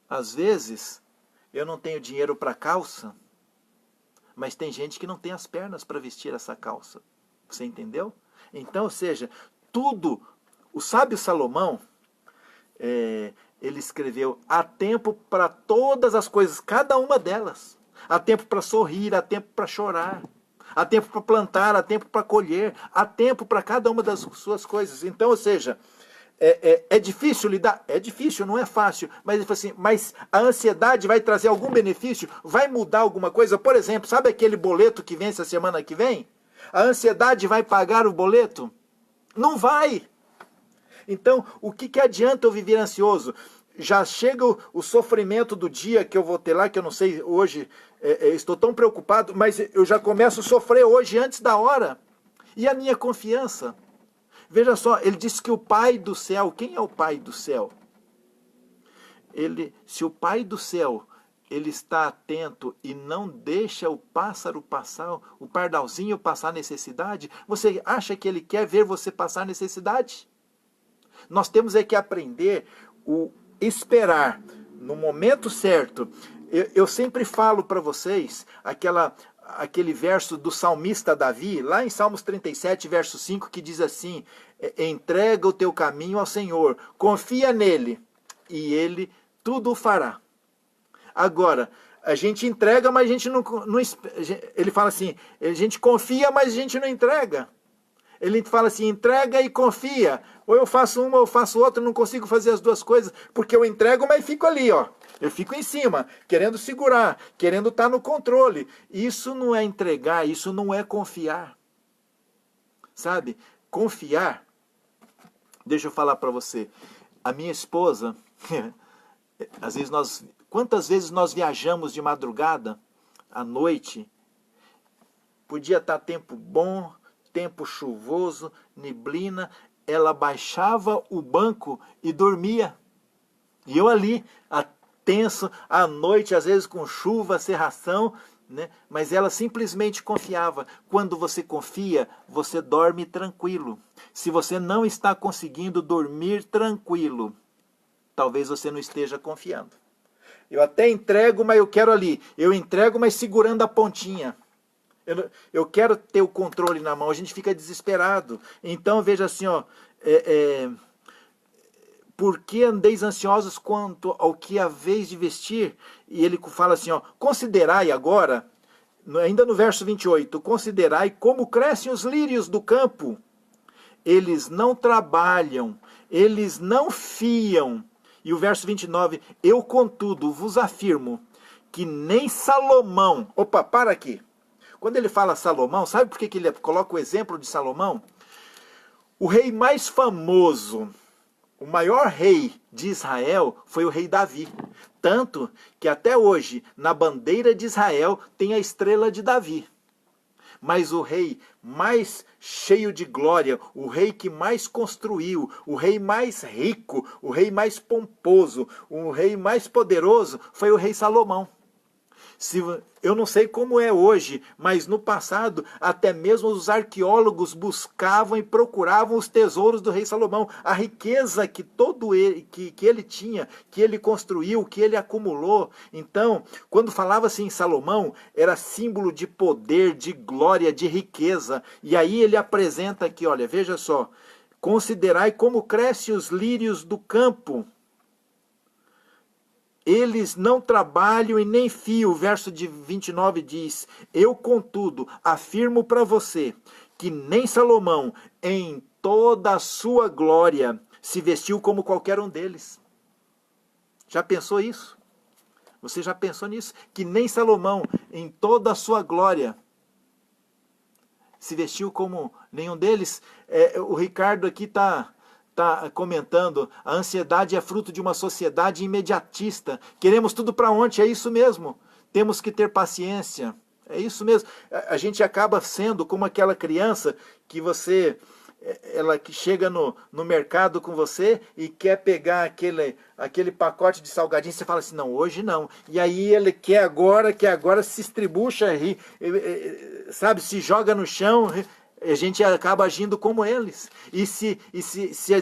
Às vezes, eu não tenho dinheiro para calça, mas tem gente que não tem as pernas para vestir essa calça. Você entendeu? Então, ou seja, tudo, o sábio Salomão, ele escreveu, há tempo para todas as coisas, cada uma delas. Há tempo para sorrir, há tempo para chorar. Há tempo para plantar, há tempo para colher, há tempo para cada uma das suas coisas. Então, ou seja, é difícil lidar? É difícil, não é fácil. Mas ele falou assim, mas a ansiedade vai trazer algum benefício? Vai mudar alguma coisa? Por exemplo, sabe aquele boleto que vence a semana que vem? A ansiedade vai pagar o boleto? Não vai. Então, o que adianta eu viver ansioso? Já chega o sofrimento do dia que eu vou ter lá, que eu não sei hoje, estou tão preocupado, mas eu já começo a sofrer hoje antes da hora. E a minha confiança? Veja só, ele disse que o Pai do céu, quem é o Pai do céu? Se o Pai do céu, ele está atento e não deixa o pássaro passar, o pardalzinho passar necessidade, você acha que ele quer ver você passar necessidade? Nós temos que aprender o esperar no momento certo. Eu sempre falo para vocês aquele verso do salmista Davi, lá em Salmos 37, verso 5, que diz assim: entrega o teu caminho ao Senhor, confia nele, e ele tudo fará. Agora, a gente entrega, mas a gente não... Ele fala assim, a gente confia, mas a gente não entrega. Ele fala assim, entrega e confia. Ou eu faço uma, ou eu faço outra, não consigo fazer as duas coisas, porque eu entrego, mas fico ali, ó. Eu fico em cima, querendo segurar, querendo estar no controle. Isso não é entregar, isso não é confiar. Sabe? Confiar. Deixa eu falar para você. A minha esposa, às vezes quantas vezes nós viajamos de madrugada, à noite, podia estar tempo bom, tempo chuvoso, neblina, ela baixava o banco e dormia. E eu ali, tenso, à noite, às vezes com chuva, cerração, né? Mas ela simplesmente confiava. Quando você confia, você dorme tranquilo. Se você não está conseguindo dormir tranquilo, talvez você não esteja confiando. Eu até entrego, mas eu quero ali. Eu entrego, mas segurando a pontinha. Eu quero ter o controle na mão, a gente fica desesperado. Então veja assim, ó, por que andeis ansiosos quanto ao que haveis de vestir? E ele fala assim, ó, considerai agora, ainda no verso 28, considerai como crescem os lírios do campo. Eles não trabalham, eles não fiam. E o verso 29, eu contudo vos afirmo que nem Salomão... Opa, para aqui. Quando ele fala Salomão, sabe por que ele coloca o exemplo de Salomão? O rei mais famoso, o maior rei de Israel foi o rei Davi. Tanto que até hoje, na bandeira de Israel, tem a estrela de Davi. Mas o rei mais cheio de glória, o rei que mais construiu, o rei mais rico, o rei mais pomposo, o rei mais poderoso, foi o rei Salomão. Eu não sei como é hoje, mas no passado, até mesmo os arqueólogos buscavam e procuravam os tesouros do rei Salomão, a riqueza que que ele tinha, que ele construiu, que ele acumulou. Então, quando falava-se em Salomão, era símbolo de poder, de glória, de riqueza. E aí ele apresenta aqui, olha, veja só, considerai como crescem os lírios do campo. Eles não trabalham e nem fiam. O verso de 29 diz, eu, contudo, afirmo para você que nem Salomão, em toda a sua glória, se vestiu como qualquer um deles. Já pensou isso? Você já pensou nisso? Que nem Salomão, em toda a sua glória, se vestiu como nenhum deles? O Ricardo aqui está comentando, a ansiedade é fruto de uma sociedade imediatista. Queremos tudo para ontem, é isso mesmo. Temos que ter paciência. É isso mesmo. A gente acaba sendo como aquela criança ela que chega no mercado com você e quer pegar aquele pacote de salgadinho, você fala assim, não, hoje não. E aí ele quer agora se estribucha, sabe, se joga no chão. A gente acaba agindo como eles. E se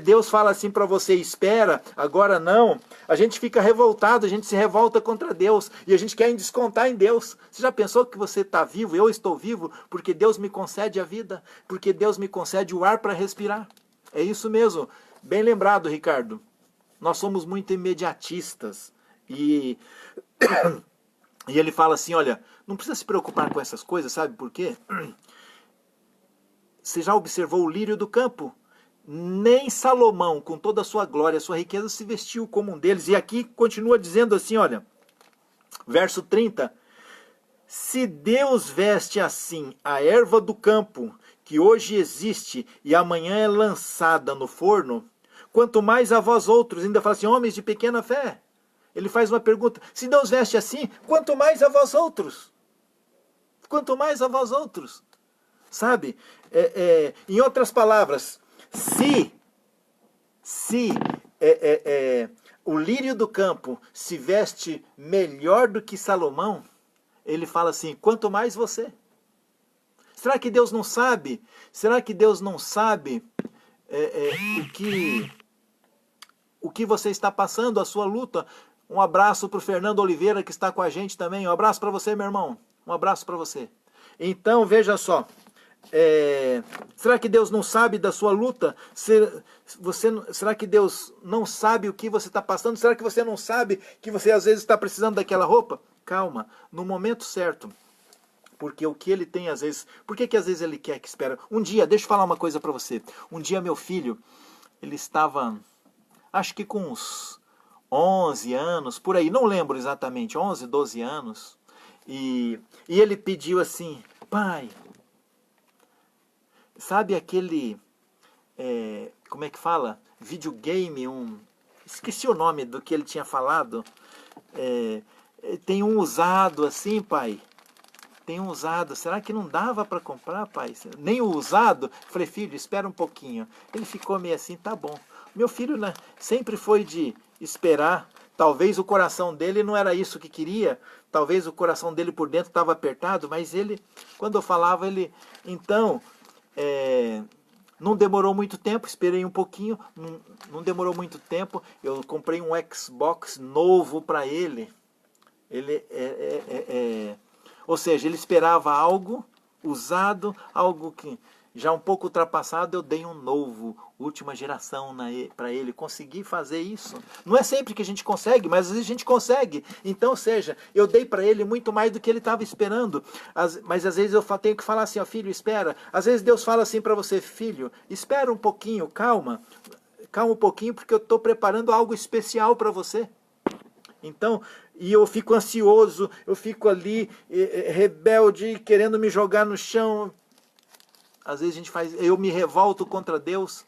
Deus fala assim para você, espera, agora não, a gente fica revoltado, a gente se revolta contra Deus, e a gente quer descontar em Deus. Você já pensou que você está vivo, eu estou vivo, porque Deus me concede a vida, porque Deus me concede o ar para respirar? É isso mesmo, bem lembrado, Ricardo. Nós somos muito imediatistas, e ele fala assim, olha, não precisa se preocupar com essas coisas, sabe por quê? Você já observou o lírio do campo? Nem Salomão, com toda a sua glória, a sua riqueza, se vestiu como um deles. E aqui continua dizendo assim, olha, verso 30. Se Deus veste assim a erva do campo, que hoje existe e amanhã é lançada no forno, quanto mais a vós outros, ainda fala assim, homens de pequena fé. Ele faz uma pergunta, se Deus veste assim, quanto mais a vós outros? Quanto mais a vós outros? Sabe? Em outras palavras, se o lírio do campo se veste melhor do que Salomão, ele fala assim, quanto mais você. Será que Deus não sabe? Será que Deus não sabe o que você está passando, a sua luta? Um abraço para o Fernando Oliveira, que está com a gente também. Um abraço para você, meu irmão. Um abraço para você. Então, veja só. Será que Deus não sabe da sua luta? Será que Deus não sabe o que você está passando? Será que você não sabe que você às vezes está precisando daquela roupa? Calma, no momento certo. Porque o que ele tem às vezes... Por que às vezes ele quer que espera? Um dia, deixa eu falar uma coisa para você. Um dia meu filho, ele estava, acho que com uns 11 anos, por aí, não lembro exatamente, 11, 12 anos. E ele pediu assim, pai... Sabe aquele, como é que fala? Videogame, esqueci o nome do que ele tinha falado. Tem um usado assim, pai. Tem um usado. Será que não dava para comprar, pai? Nem o usado? Falei, filho, espera um pouquinho. Ele ficou meio assim, tá bom. Meu filho, né, sempre foi de esperar. Talvez o coração dele não era isso que queria. Talvez o coração dele por dentro estava apertado. Mas ele, quando eu falava, ele... Então... não demorou muito tempo, esperei um pouquinho, não demorou muito tempo, eu comprei um Xbox novo para ele. Ou seja, ele esperava algo usado, algo que já um pouco ultrapassado, eu dei um novo, última geração para ele. Consegui fazer isso. Não é sempre que a gente consegue, mas às vezes a gente consegue. Então, ou seja, eu dei para ele muito mais do que ele estava esperando. Mas às vezes eu tenho que falar assim, ó, filho, espera. Às vezes Deus fala assim para você, filho, espera um pouquinho, calma. Calma um pouquinho, porque eu estou preparando algo especial para você. Então, e eu fico ansioso, eu fico ali, rebelde, querendo me jogar no chão. Às vezes eu me revolto contra Deus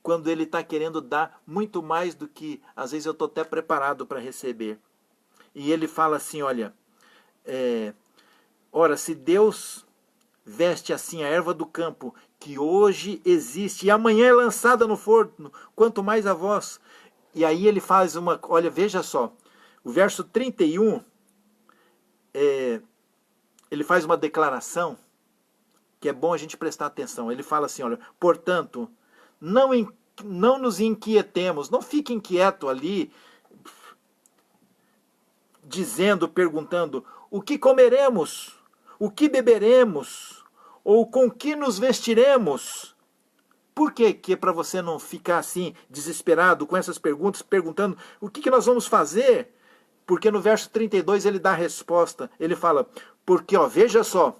quando Ele está querendo dar muito mais do que, às vezes eu estou até preparado para receber. E Ele fala assim, olha, ora, se Deus veste assim a erva do campo, que hoje existe e amanhã é lançada no forno, quanto mais a vós. E aí Ele faz olha, veja só, o verso 31, ele faz uma declaração que é bom a gente prestar atenção. Ele fala assim, olha, portanto, não nos inquietemos, não fique inquieto ali, dizendo, perguntando, o que comeremos? O que beberemos? Ou com que nos vestiremos? Por quê? Que é para você não ficar assim, desesperado, com essas perguntas, perguntando, o que nós vamos fazer? Porque no verso 32 ele dá a resposta. Ele fala, porque, ó, veja só,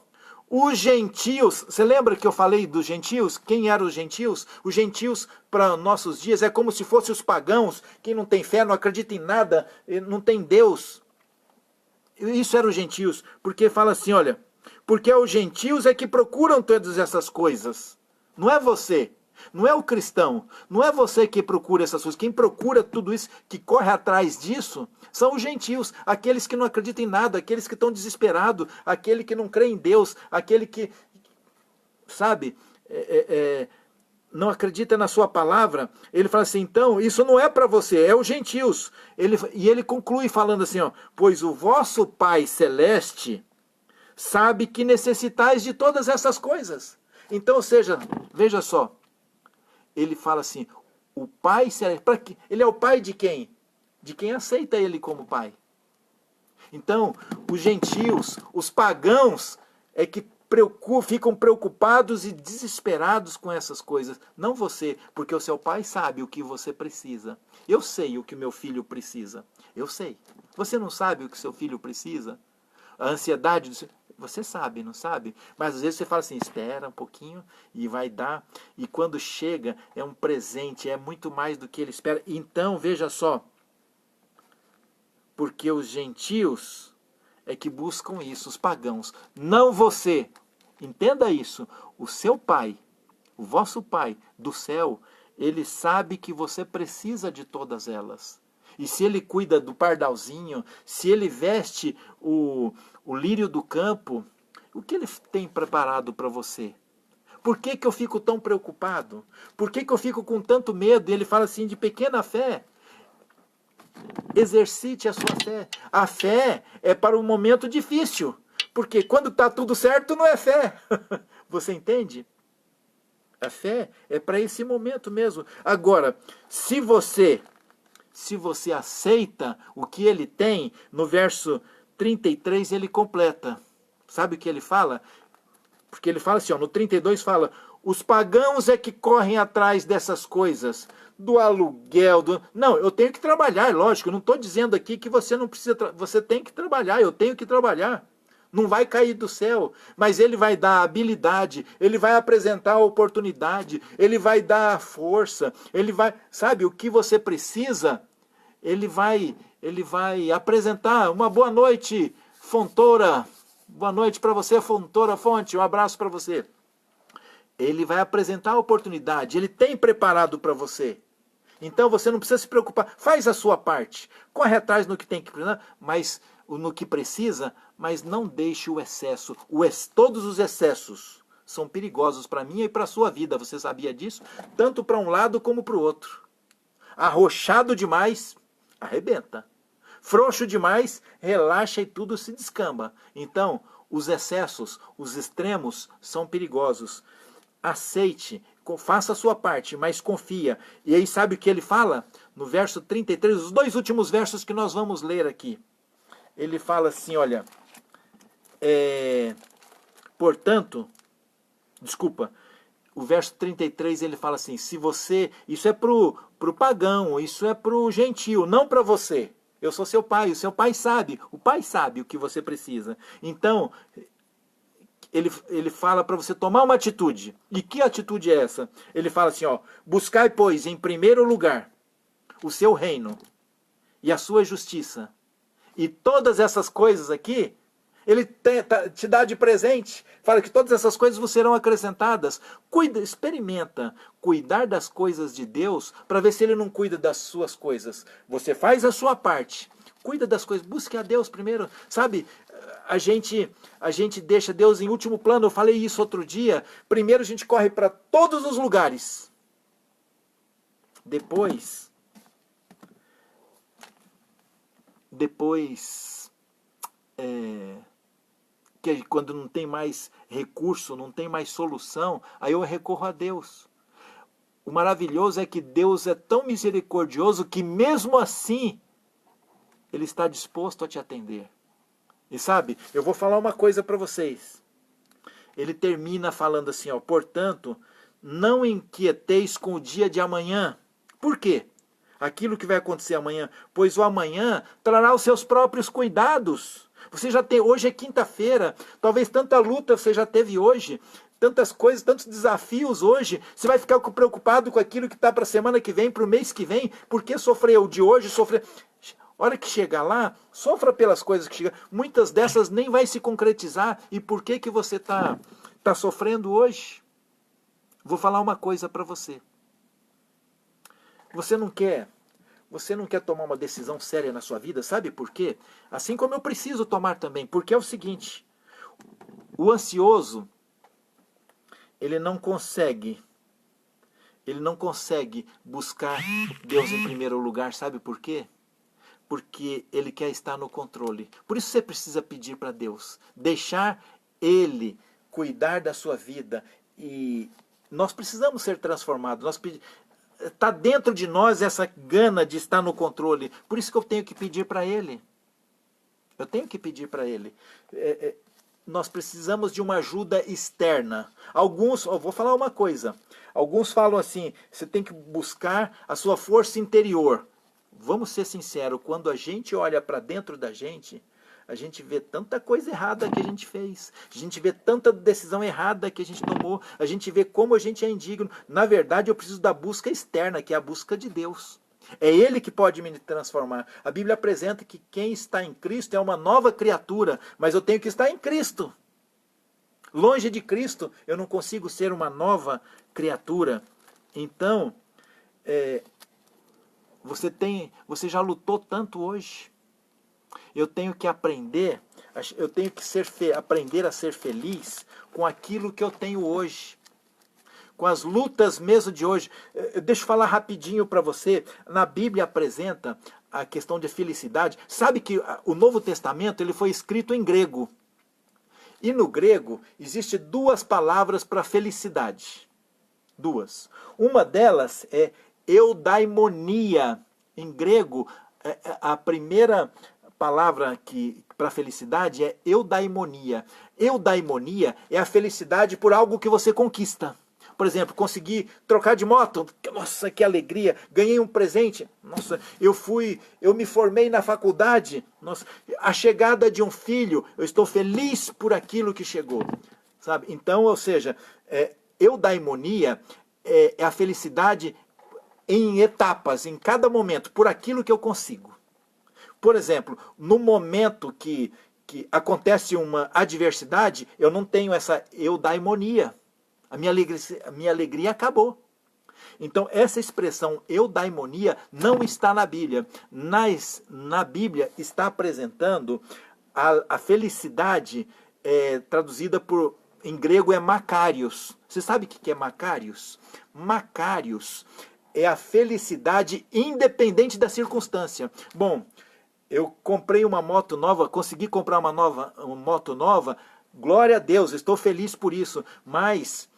os gentios, você lembra que eu falei dos gentios? Quem eram os gentios? Os gentios, para nossos dias, é como se fossem os pagãos, quem não tem fé, não acredita em nada, não tem Deus. Isso eram os gentios, porque fala assim, olha, porque os gentios é que procuram todas essas coisas. Não é você. Não é o cristão, não é você que procura essas coisas. Quem procura tudo isso, que corre atrás disso, são os gentios, aqueles que não acreditam em nada, aqueles que estão desesperados, aquele que não crê em Deus, aquele que, sabe, não acredita na sua palavra. Ele fala assim, então, isso não é para você, é os gentios. E ele conclui falando assim, ó, pois o vosso Pai Celeste sabe que necessitais de todas essas coisas. Então, ou seja, veja só, ele fala assim, o Pai Celeste, ele é o Pai de quem? De quem aceita ele como Pai. Então, os gentios, os pagãos, é que ficam preocupados e desesperados com essas coisas. Não você, porque o seu Pai sabe o que você precisa. Eu sei o que o meu filho precisa. Eu sei. Você não sabe o que seu filho precisa? A ansiedade do seu... Você sabe, não sabe? Mas às vezes você fala assim, espera um pouquinho e vai dar. E quando chega, é um presente, é muito mais do que ele espera. Então, veja só. Porque os gentios é que buscam isso, os pagãos. Não você. Entenda isso. O seu Pai, o vosso Pai do céu, ele sabe que você precisa de todas elas. E se ele cuida do pardalzinho, se ele veste o lírio do campo, o que ele tem preparado para você? Por que eu fico tão preocupado? Por que eu fico com tanto medo? E ele fala assim, de pequena fé. Exercite a sua fé. A fé é para um momento difícil. Porque quando está tudo certo, não é fé. Você entende? A fé é para esse momento mesmo. Agora, se você aceita o que ele tem, no verso 33 ele completa. Sabe o que ele fala? Porque ele fala assim, ó, no 32 fala, os pagãos é que correm atrás dessas coisas, do aluguel, Não, eu tenho que trabalhar, lógico, eu não estou dizendo aqui que você não precisa, você tem que trabalhar, eu tenho que trabalhar. Não vai cair do céu, mas ele vai dar habilidade, ele vai apresentar a oportunidade, ele vai dar força, ele vai, sabe, o que você precisa, ele vai apresentar. Uma boa noite, Fontoura. Boa noite para você, Fontoura Fonte, um abraço para você. Ele vai apresentar a oportunidade, ele tem preparado para você. Então você não precisa se preocupar, faz a sua parte, corre atrás no que tem que precisar, mas no que precisa, mas não deixe o excesso. Todos os excessos são perigosos para mim e para a sua vida, você sabia disso? Tanto para um lado como para o outro. Arrochado demais, arrebenta. Frouxo demais, relaxa e tudo se descamba. Então, os excessos, os extremos são perigosos. Aceite, faça a sua parte, mas confia. E aí sabe o que ele fala? No verso 33, os 2 últimos versos que nós vamos ler aqui. Ele fala assim, olha, portanto, o verso 33 ele fala assim, se você, isso é pro pagão, isso é pro gentil, não para você. Eu sou seu pai, o seu pai sabe, o pai sabe o que você precisa. Então, ele fala para você tomar uma atitude. E que atitude é essa? Ele fala assim, ó, buscai, pois, em primeiro lugar, o seu reino e a sua justiça. E todas essas coisas aqui, ele te dá de presente. Fala que todas essas coisas vos serão acrescentadas. Experimenta cuidar das coisas de Deus para ver se ele não cuida das suas coisas. Você faz a sua parte. Cuida das coisas. Busque a Deus primeiro. Sabe, a gente deixa Deus em último plano. Eu falei isso outro dia. Primeiro a gente corre para todos os lugares. Depois que quando não tem mais recurso, não tem mais solução, aí eu recorro a Deus. O maravilhoso é que Deus é tão misericordioso que mesmo assim Ele está disposto a te atender. E sabe, eu vou falar uma coisa para vocês. Ele termina falando assim, ó, portanto, não inquieteis com o dia de amanhã. Por quê? Aquilo que vai acontecer amanhã, pois o amanhã trará os seus próprios cuidados. Você já tem, hoje é quinta-feira, talvez tanta luta você já teve hoje, tantas coisas, tantos desafios hoje, você vai ficar preocupado com aquilo que está para a semana que vem, para o mês que vem, porque sofreu de hoje, sofreu. Hora que chegar lá, sofra pelas coisas que chegam. Muitas dessas nem vai se concretizar. E por que você está sofrendo hoje? Vou falar uma coisa para você. Você não quer tomar uma decisão séria na sua vida, sabe por quê? Assim como eu preciso tomar também, porque é o seguinte, o ansioso, ele não consegue buscar Deus em primeiro lugar, sabe por quê? Porque ele quer estar no controle. Por isso você precisa pedir para Deus, deixar Ele cuidar da sua vida, e nós precisamos ser transformados, está dentro de nós essa gana de estar no controle. Por isso que eu tenho que pedir para Ele. Eu tenho que pedir para Ele. Nós precisamos de uma ajuda externa. Vou falar uma coisa. Alguns falam assim, você tem que buscar a sua força interior. Vamos ser sinceros, quando a gente olha para dentro da gente, a gente vê tanta coisa errada que a gente fez, a gente vê tanta decisão errada que a gente tomou, a gente vê como a gente é indigno. Na verdade, eu preciso da busca externa, que é a busca de Deus. É Ele que pode me transformar. A Bíblia apresenta que quem está em Cristo é uma nova criatura, mas eu tenho que estar em Cristo. Longe de Cristo, eu não consigo ser uma nova criatura. Então, você já lutou tanto hoje. Eu tenho que aprender a ser feliz com aquilo que eu tenho hoje. Com as lutas mesmo de hoje. Deixa eu falar rapidinho para você. Na Bíblia apresenta a questão de felicidade. Sabe que o Novo Testamento ele foi escrito em grego. E no grego existe 2 palavras para felicidade. 2. Uma delas é eudaimonia. Em grego, a primeira palavra que para felicidade é eudaimonia. Eudaimonia é a felicidade por algo que você conquista. Por exemplo, consegui trocar de moto, nossa, que alegria, ganhei um presente, nossa, eu me formei na faculdade, nossa, a chegada de um filho, eu estou feliz por aquilo que chegou, sabe? Então, ou seja, eudaimonia é a felicidade em etapas, em cada momento, por aquilo que eu consigo. Por exemplo, no momento que acontece uma adversidade, eu não tenho essa eudaimonia. A minha alegria acabou. Então, essa expressão eudaimonia não está na Bíblia. Na Bíblia está apresentando a felicidade, traduzida em grego é makarios. Você sabe o que é makarios? Makarios é a felicidade independente da circunstância. Bom, eu comprei uma moto nova, consegui comprar uma moto nova, glória a Deus, estou feliz por isso, mas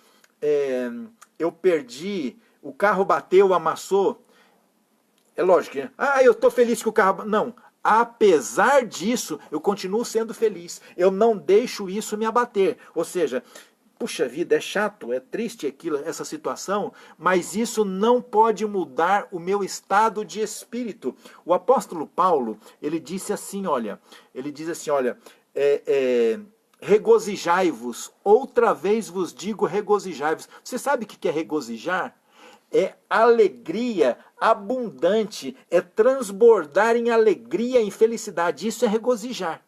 eu perdi, o carro bateu, amassou, é lógico, né? Eu estou feliz que o carro... Não, apesar disso, eu continuo sendo feliz, eu não deixo isso me abater, ou seja, puxa vida, é chato, é triste essa situação, mas isso não pode mudar o meu estado de espírito. O apóstolo Paulo, ele diz assim, olha, regozijai-vos, outra vez vos digo regozijai-vos. Você sabe o que é regozijar? É alegria abundante, é transbordar em alegria, em felicidade. Isso é regozijar.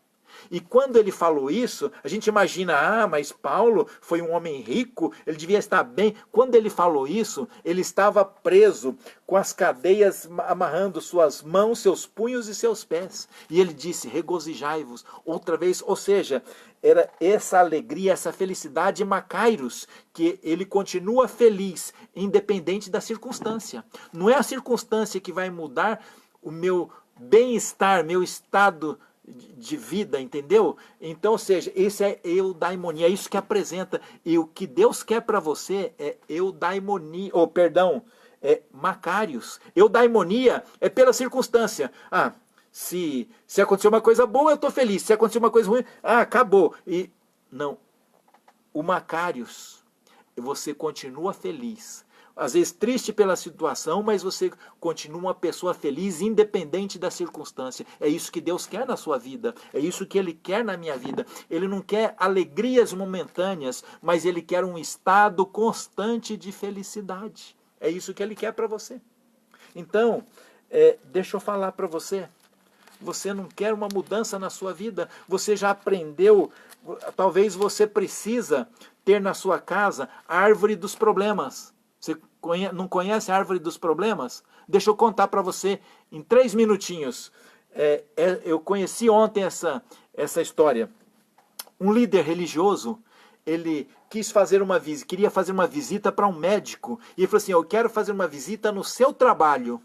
E quando ele falou isso, a gente imagina, mas Paulo foi um homem rico, ele devia estar bem. Quando ele falou isso, ele estava preso, com as cadeias amarrando suas mãos, seus punhos e seus pés. E ele disse, regozijai-vos outra vez, ou seja, era essa alegria, essa felicidade makairos, que ele continua feliz, independente da circunstância. Não é a circunstância que vai mudar o meu bem-estar, meu estado de vida, entendeu? Então, ou seja, esse é eudaimonia, é isso que apresenta. E o que Deus quer para você é eudaimonia, é makarios. Eudaimonia é pela circunstância. Se acontecer uma coisa boa, eu estou feliz. Se acontecer uma coisa ruim, acabou. E não. O makarios, você continua feliz. Às vezes triste pela situação, mas você continua uma pessoa feliz, independente da circunstância. É isso que Deus quer na sua vida. É isso que Ele quer na minha vida. Ele não quer alegrias momentâneas, mas Ele quer um estado constante de felicidade. É isso que Ele quer para você. Então, deixa eu falar para você. Você não quer uma mudança na sua vida? Você já aprendeu? Talvez você precisa ter na sua casa a árvore dos problemas. Você não conhece a árvore dos problemas? Deixa eu contar para você em 3 minutinhos. Eu conheci ontem essa história. Um líder religioso, ele queria fazer uma visita para um médico. E ele falou assim, eu quero fazer uma visita no seu trabalho.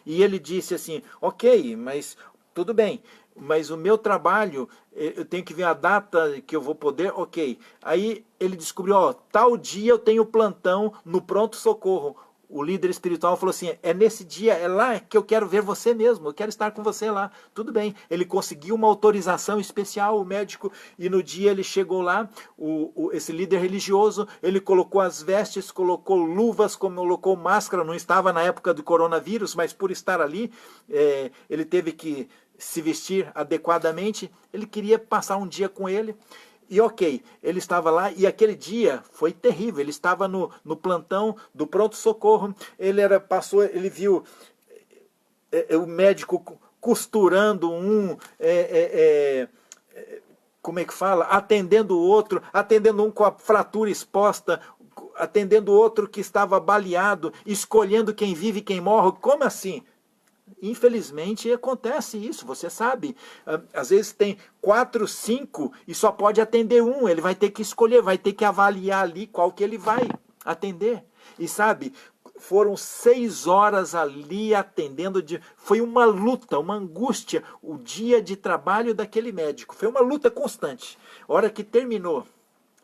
E ele disse assim, ok, mas tudo bem. Mas o meu trabalho, eu tenho que ver a data que eu vou poder, ok. Aí ele descobriu, tal dia eu tenho plantão no pronto-socorro. O líder espiritual falou assim, é nesse dia, é lá que eu quero ver você mesmo, eu quero estar com você lá. Tudo bem, ele conseguiu uma autorização especial, o médico, e no dia ele chegou lá, esse líder religioso, ele colocou as vestes, colocou luvas, colocou máscara, não estava na época do coronavírus, mas por estar ali, ele teve que se vestir adequadamente, ele queria passar um dia com ele, e ok, ele estava lá, e aquele dia foi terrível, ele estava no plantão do pronto-socorro, ele viu o médico costurando como é que fala? Atendendo o outro, atendendo um com a fratura exposta, atendendo o outro que estava baleado, escolhendo quem vive e quem morre, como assim? Infelizmente acontece isso, você sabe. Às vezes tem 4, 5 e só pode atender um. Ele vai ter que escolher, vai ter que avaliar ali qual que ele vai atender. E sabe, foram 6 horas ali atendendo. Foi uma luta, uma angústia. O dia de trabalho daquele médico. Foi uma luta constante. A hora que terminou,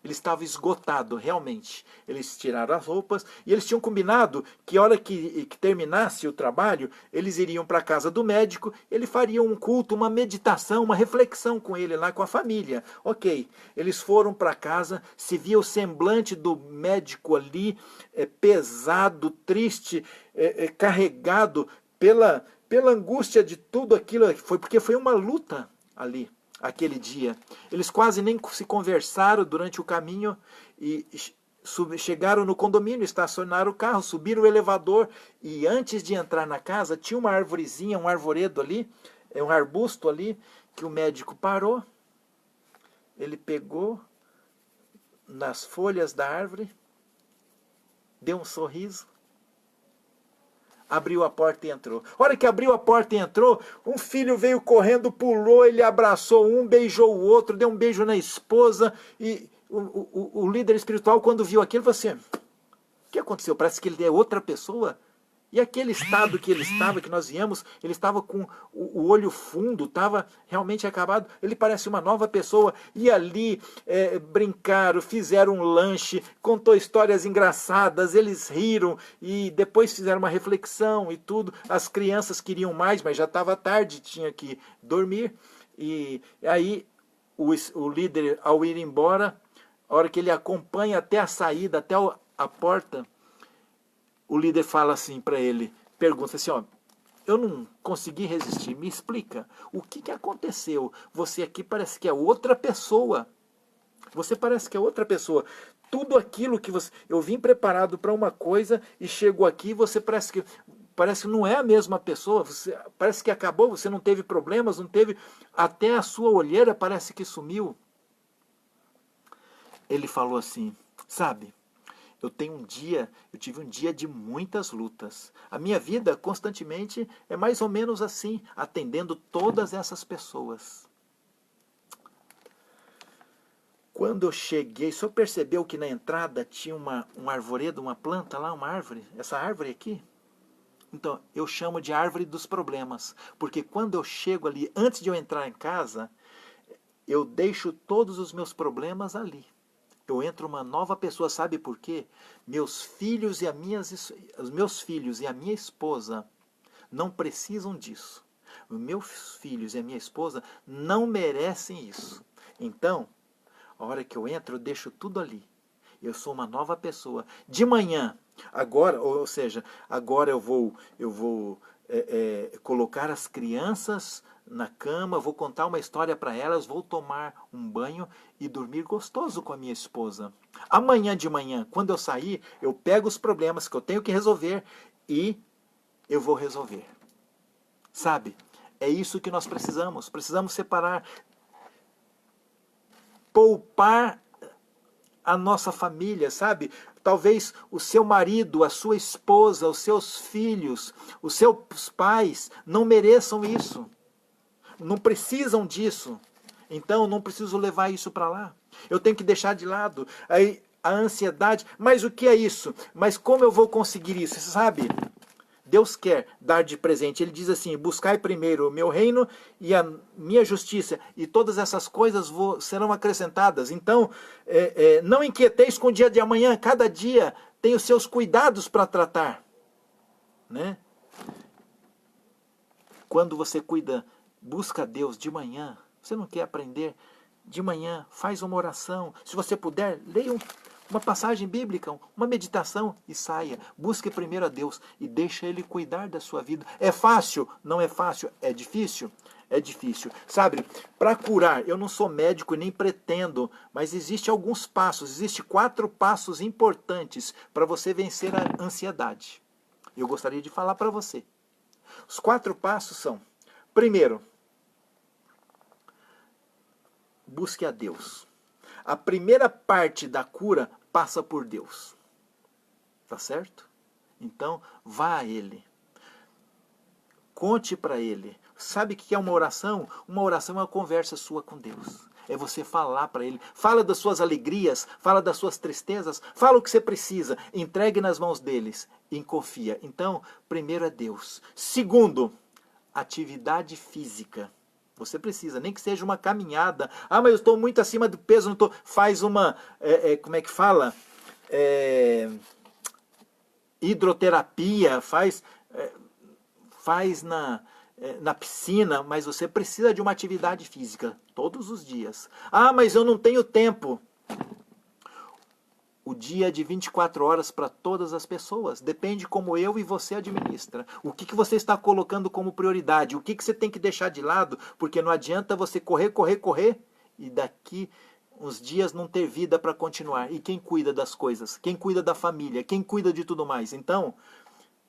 Ele estava esgotado, realmente. Eles tiraram as roupas e eles tinham combinado que a hora que terminasse o trabalho, eles iriam para a casa do médico, ele faria um culto, uma meditação, uma reflexão com ele lá, com a família. Ok, eles foram para casa, se via o semblante do médico ali, pesado, triste, carregado pela angústia de tudo aquilo, porque foi uma luta ali. Aquele dia. Eles quase nem se conversaram durante o caminho e chegaram no condomínio, estacionaram o carro, subiram o elevador e antes de entrar na casa tinha uma arvorezinha, um arvoredo ali, um arbusto ali, que o médico parou, ele pegou nas folhas da árvore, deu um sorriso, abriu a porta e entrou. A hora que abriu a porta e entrou, um filho veio correndo, pulou, ele abraçou um, beijou o outro, deu um beijo na esposa. E o líder espiritual, quando viu aquilo, falou assim, o que aconteceu? Parece que ele é outra pessoa. E aquele estado que ele estava, que nós viemos, ele estava com o olho fundo, estava realmente acabado. Ele parece uma nova pessoa. E ali brincaram, fizeram um lanche, contou histórias engraçadas, eles riram e depois fizeram uma reflexão e tudo. As crianças queriam mais, mas já estava tarde, tinha que dormir. E aí o líder, ao ir embora, a hora que ele acompanha até a saída, até a porta, o líder fala assim para ele, pergunta assim, ó, eu não consegui resistir, me explica, o que aconteceu? Você aqui parece que é outra pessoa. Você parece que é outra pessoa. Tudo aquilo que você... Eu vim preparado para uma coisa e chego aqui e você parece que não é a mesma pessoa. Você, parece que acabou, você não teve problemas, não teve... Até a sua olheira parece que sumiu. Ele falou assim, sabe... Eu tive um dia de muitas lutas. A minha vida constantemente é mais ou menos assim, atendendo todas essas pessoas. Quando eu cheguei, o senhor percebeu que na entrada tinha um arvoredo, uma planta lá, uma árvore? Essa árvore aqui? Então, eu chamo de árvore dos problemas. Porque quando eu chego ali, antes de eu entrar em casa, eu deixo todos os meus problemas ali. Eu entro uma nova pessoa, sabe por quê? Os meus filhos e a minha esposa não precisam disso. Os meus filhos e a minha esposa não merecem isso. Então, a hora que eu entro, eu deixo tudo ali. Eu sou uma nova pessoa. De manhã, agora, ou seja, agora eu vou colocar as crianças na cama, vou contar uma história para elas, vou tomar um banho e dormir gostoso com a minha esposa. Amanhã de manhã, quando eu sair, eu pego os problemas que eu tenho que resolver e eu vou resolver. Sabe? É isso que nós precisamos. Precisamos separar, poupar a nossa família, sabe? Talvez o seu marido, a sua esposa, os seus filhos, os seus pais não mereçam isso. Não precisam disso. Então, não preciso levar isso para lá. Eu tenho que deixar de lado aí a ansiedade. Mas o que é isso? Mas como eu vou conseguir isso? Você sabe? Deus quer dar de presente. Ele diz assim, buscai primeiro o meu reino e a minha justiça, e todas essas coisas serão acrescentadas. Então, não inquieteis com o dia de amanhã. Cada dia tem os seus cuidados para tratar. Né? Quando você busca Deus de manhã, você não quer aprender? De manhã, faz uma oração. Se você puder, leia uma passagem bíblica, uma meditação e saia. Busque primeiro a Deus e deixa Ele cuidar da sua vida. É fácil? Não é fácil. É difícil? É difícil. Sabe, para curar, eu não sou médico nem pretendo, mas existem alguns passos, existem 4 passos importantes para você vencer a ansiedade. Eu gostaria de falar para você. Os 4 passos são, primeiro, busque a Deus. A primeira parte da cura passa por Deus. Tá certo? Então, vá a Ele. Conte para Ele. Sabe o que é uma oração? Uma oração é uma conversa sua com Deus. É você falar para Ele. Fala das suas alegrias, fala das suas tristezas, fala o que você precisa. Entregue nas mãos deles e confia. Então, primeiro é Deus. Segundo, atividade física. Você precisa, nem que seja uma caminhada. Ah, mas eu estou muito acima do peso, não tô. Faz uma, como é que fala? Hidroterapia, faz na piscina, mas você precisa de uma atividade física todos os dias. Ah, mas eu não tenho tempo. O dia é de 24 horas para todas as pessoas. Depende como eu e você administra. O que você está colocando como prioridade? O que você tem que deixar de lado? Porque não adianta você correr, correr, correr e daqui uns dias não ter vida para continuar. E quem cuida das coisas? Quem cuida da família? Quem cuida de tudo mais? Então,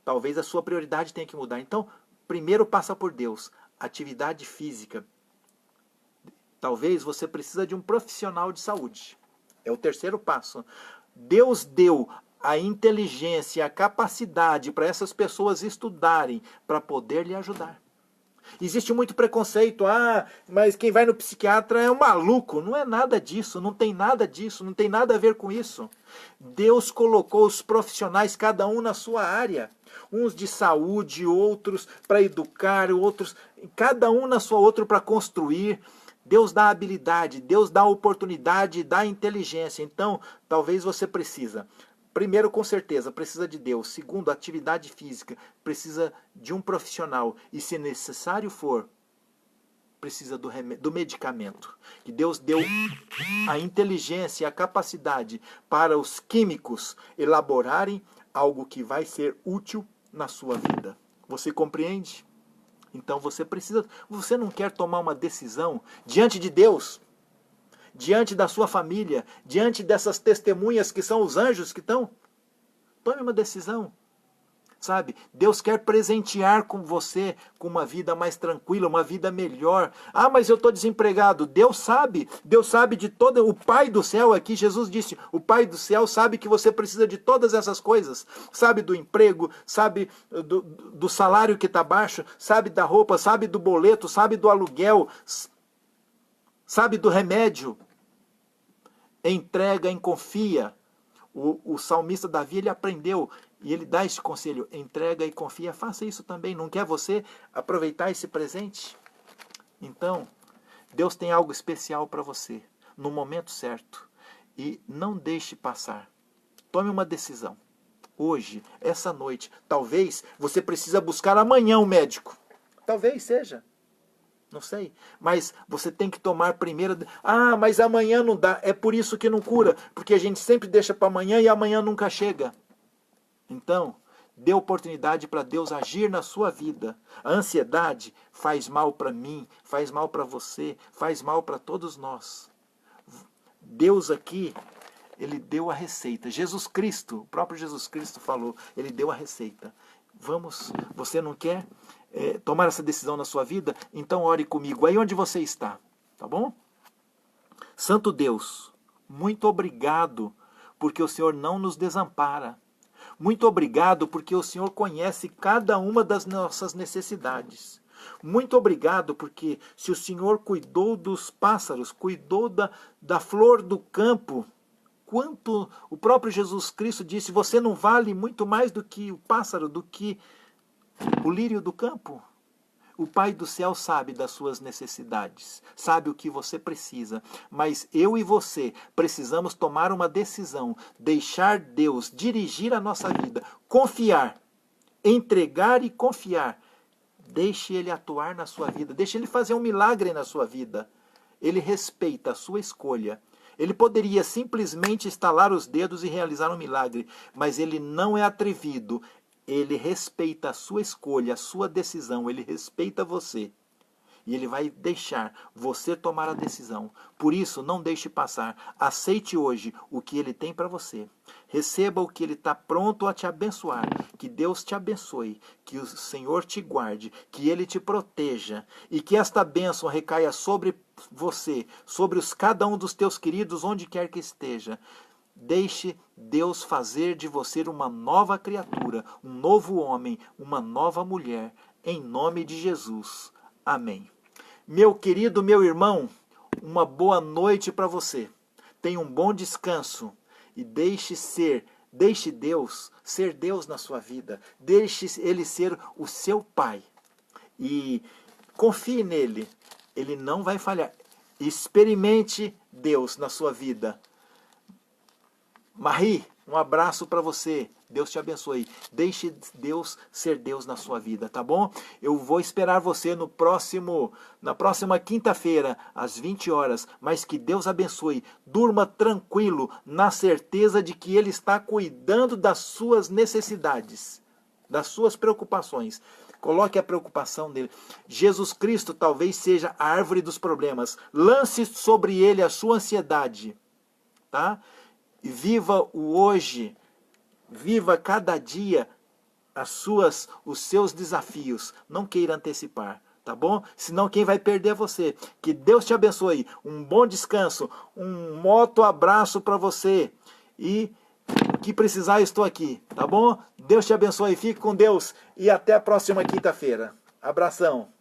talvez a sua prioridade tenha que mudar. Então, primeiro passa por Deus. Atividade física. Talvez você precisa de um profissional de saúde. É o terceiro passo. Deus deu a inteligência, a capacidade para essas pessoas estudarem, para poder lhe ajudar. Existe muito preconceito. Ah, mas quem vai no psiquiatra é um maluco. Não é nada disso, não tem nada disso, não tem nada a ver com isso. Deus colocou os profissionais, cada um na sua área. Uns de saúde, outros para educar, outros, cada um na sua outra para construir. Deus dá habilidade, Deus dá oportunidade, dá inteligência. Então, talvez você precisa. Primeiro, com certeza, precisa de Deus. Segundo, atividade física. Precisa de um profissional. E se necessário for, precisa do medicamento. Que Deus deu a inteligência e a capacidade para os químicos elaborarem algo que vai ser útil na sua vida. Você compreende? Então você não quer tomar uma decisão diante de Deus, diante da sua família, diante dessas testemunhas que são os anjos que estão? Tome uma decisão. Sabe? Deus quer presentear com você com uma vida mais tranquila, uma vida melhor. Ah, mas eu estou desempregado. Deus sabe de todo. O Pai do céu aqui, Jesus disse, o Pai do céu sabe que você precisa de todas essas coisas. Sabe do emprego, sabe do salário que está baixo, sabe da roupa, sabe do boleto, sabe do aluguel, sabe do remédio. Entrega, confia. O salmista Davi, ele aprendeu e ele dá esse conselho, entrega e confia, faça isso também. Não quer você aproveitar esse presente? Então, Deus tem algo especial para você, no momento certo. E não deixe passar. Tome uma decisão. Hoje, essa noite, talvez você precisa buscar amanhã um médico. Talvez seja. Não sei. Mas você tem que tomar primeiro. Ah, mas amanhã não dá. É por isso que não cura. Porque a gente sempre deixa para amanhã e amanhã nunca chega. Então, dê oportunidade para Deus agir na sua vida. A ansiedade faz mal para mim, faz mal para você, faz mal para todos nós. Deus aqui, Ele deu a receita. Jesus Cristo, o próprio Jesus Cristo falou, Ele deu a receita. Vamos, você não quer tomar essa decisão na sua vida? Então ore comigo, aí onde você está, tá bom? Santo Deus, muito obrigado, porque o Senhor não nos desampara. Muito obrigado, porque o Senhor conhece cada uma das nossas necessidades. Muito obrigado, porque se o Senhor cuidou dos pássaros, cuidou da flor do campo, quanto o próprio Jesus Cristo disse, você não vale muito mais do que o pássaro, do que o lírio do campo? O Pai do céu sabe das suas necessidades, sabe o que você precisa, mas eu e você precisamos tomar uma decisão, deixar Deus dirigir a nossa vida, confiar, entregar e confiar. Deixe Ele atuar na sua vida, deixe Ele fazer um milagre na sua vida. Ele respeita a sua escolha. Ele poderia simplesmente estalar os dedos e realizar um milagre, mas Ele não é atrevido. Ele respeita a sua escolha, a sua decisão, Ele respeita você. E Ele vai deixar você tomar a decisão. Por isso, não deixe passar. Aceite hoje o que Ele tem para você. Receba o que Ele está pronto a te abençoar. Que Deus te abençoe. Que o Senhor te guarde. Que Ele te proteja. E que esta bênção recaia sobre você, sobre cada um dos teus queridos, onde quer que esteja. Deixe Deus fazer de você uma nova criatura, um novo homem, uma nova mulher, em nome de Jesus. Amém. Meu querido, meu irmão, uma boa noite para você. Tenha um bom descanso e deixe Deus ser Deus na sua vida. Deixe Ele ser o seu Pai. E confie nele. Ele não vai falhar. Experimente Deus na sua vida. Marie, um abraço para você. Deus te abençoe. Deixe Deus ser Deus na sua vida, tá bom? Eu vou esperar você na próxima quinta-feira, às 20 horas. Mas que Deus abençoe. Durma tranquilo, na certeza de que Ele está cuidando das suas necessidades, das suas preocupações. Coloque a preocupação dele. Jesus Cristo talvez seja a árvore dos problemas. Lance sobre ele a sua ansiedade, tá? E viva o hoje. Viva cada dia os seus desafios. Não queira antecipar, tá bom? Senão quem vai perder é você. Que Deus te abençoe. Um bom descanso. Um moto abraço para você. E o que precisar, eu estou aqui, tá bom? Deus te abençoe, fique com Deus e até a próxima quinta-feira. Abração.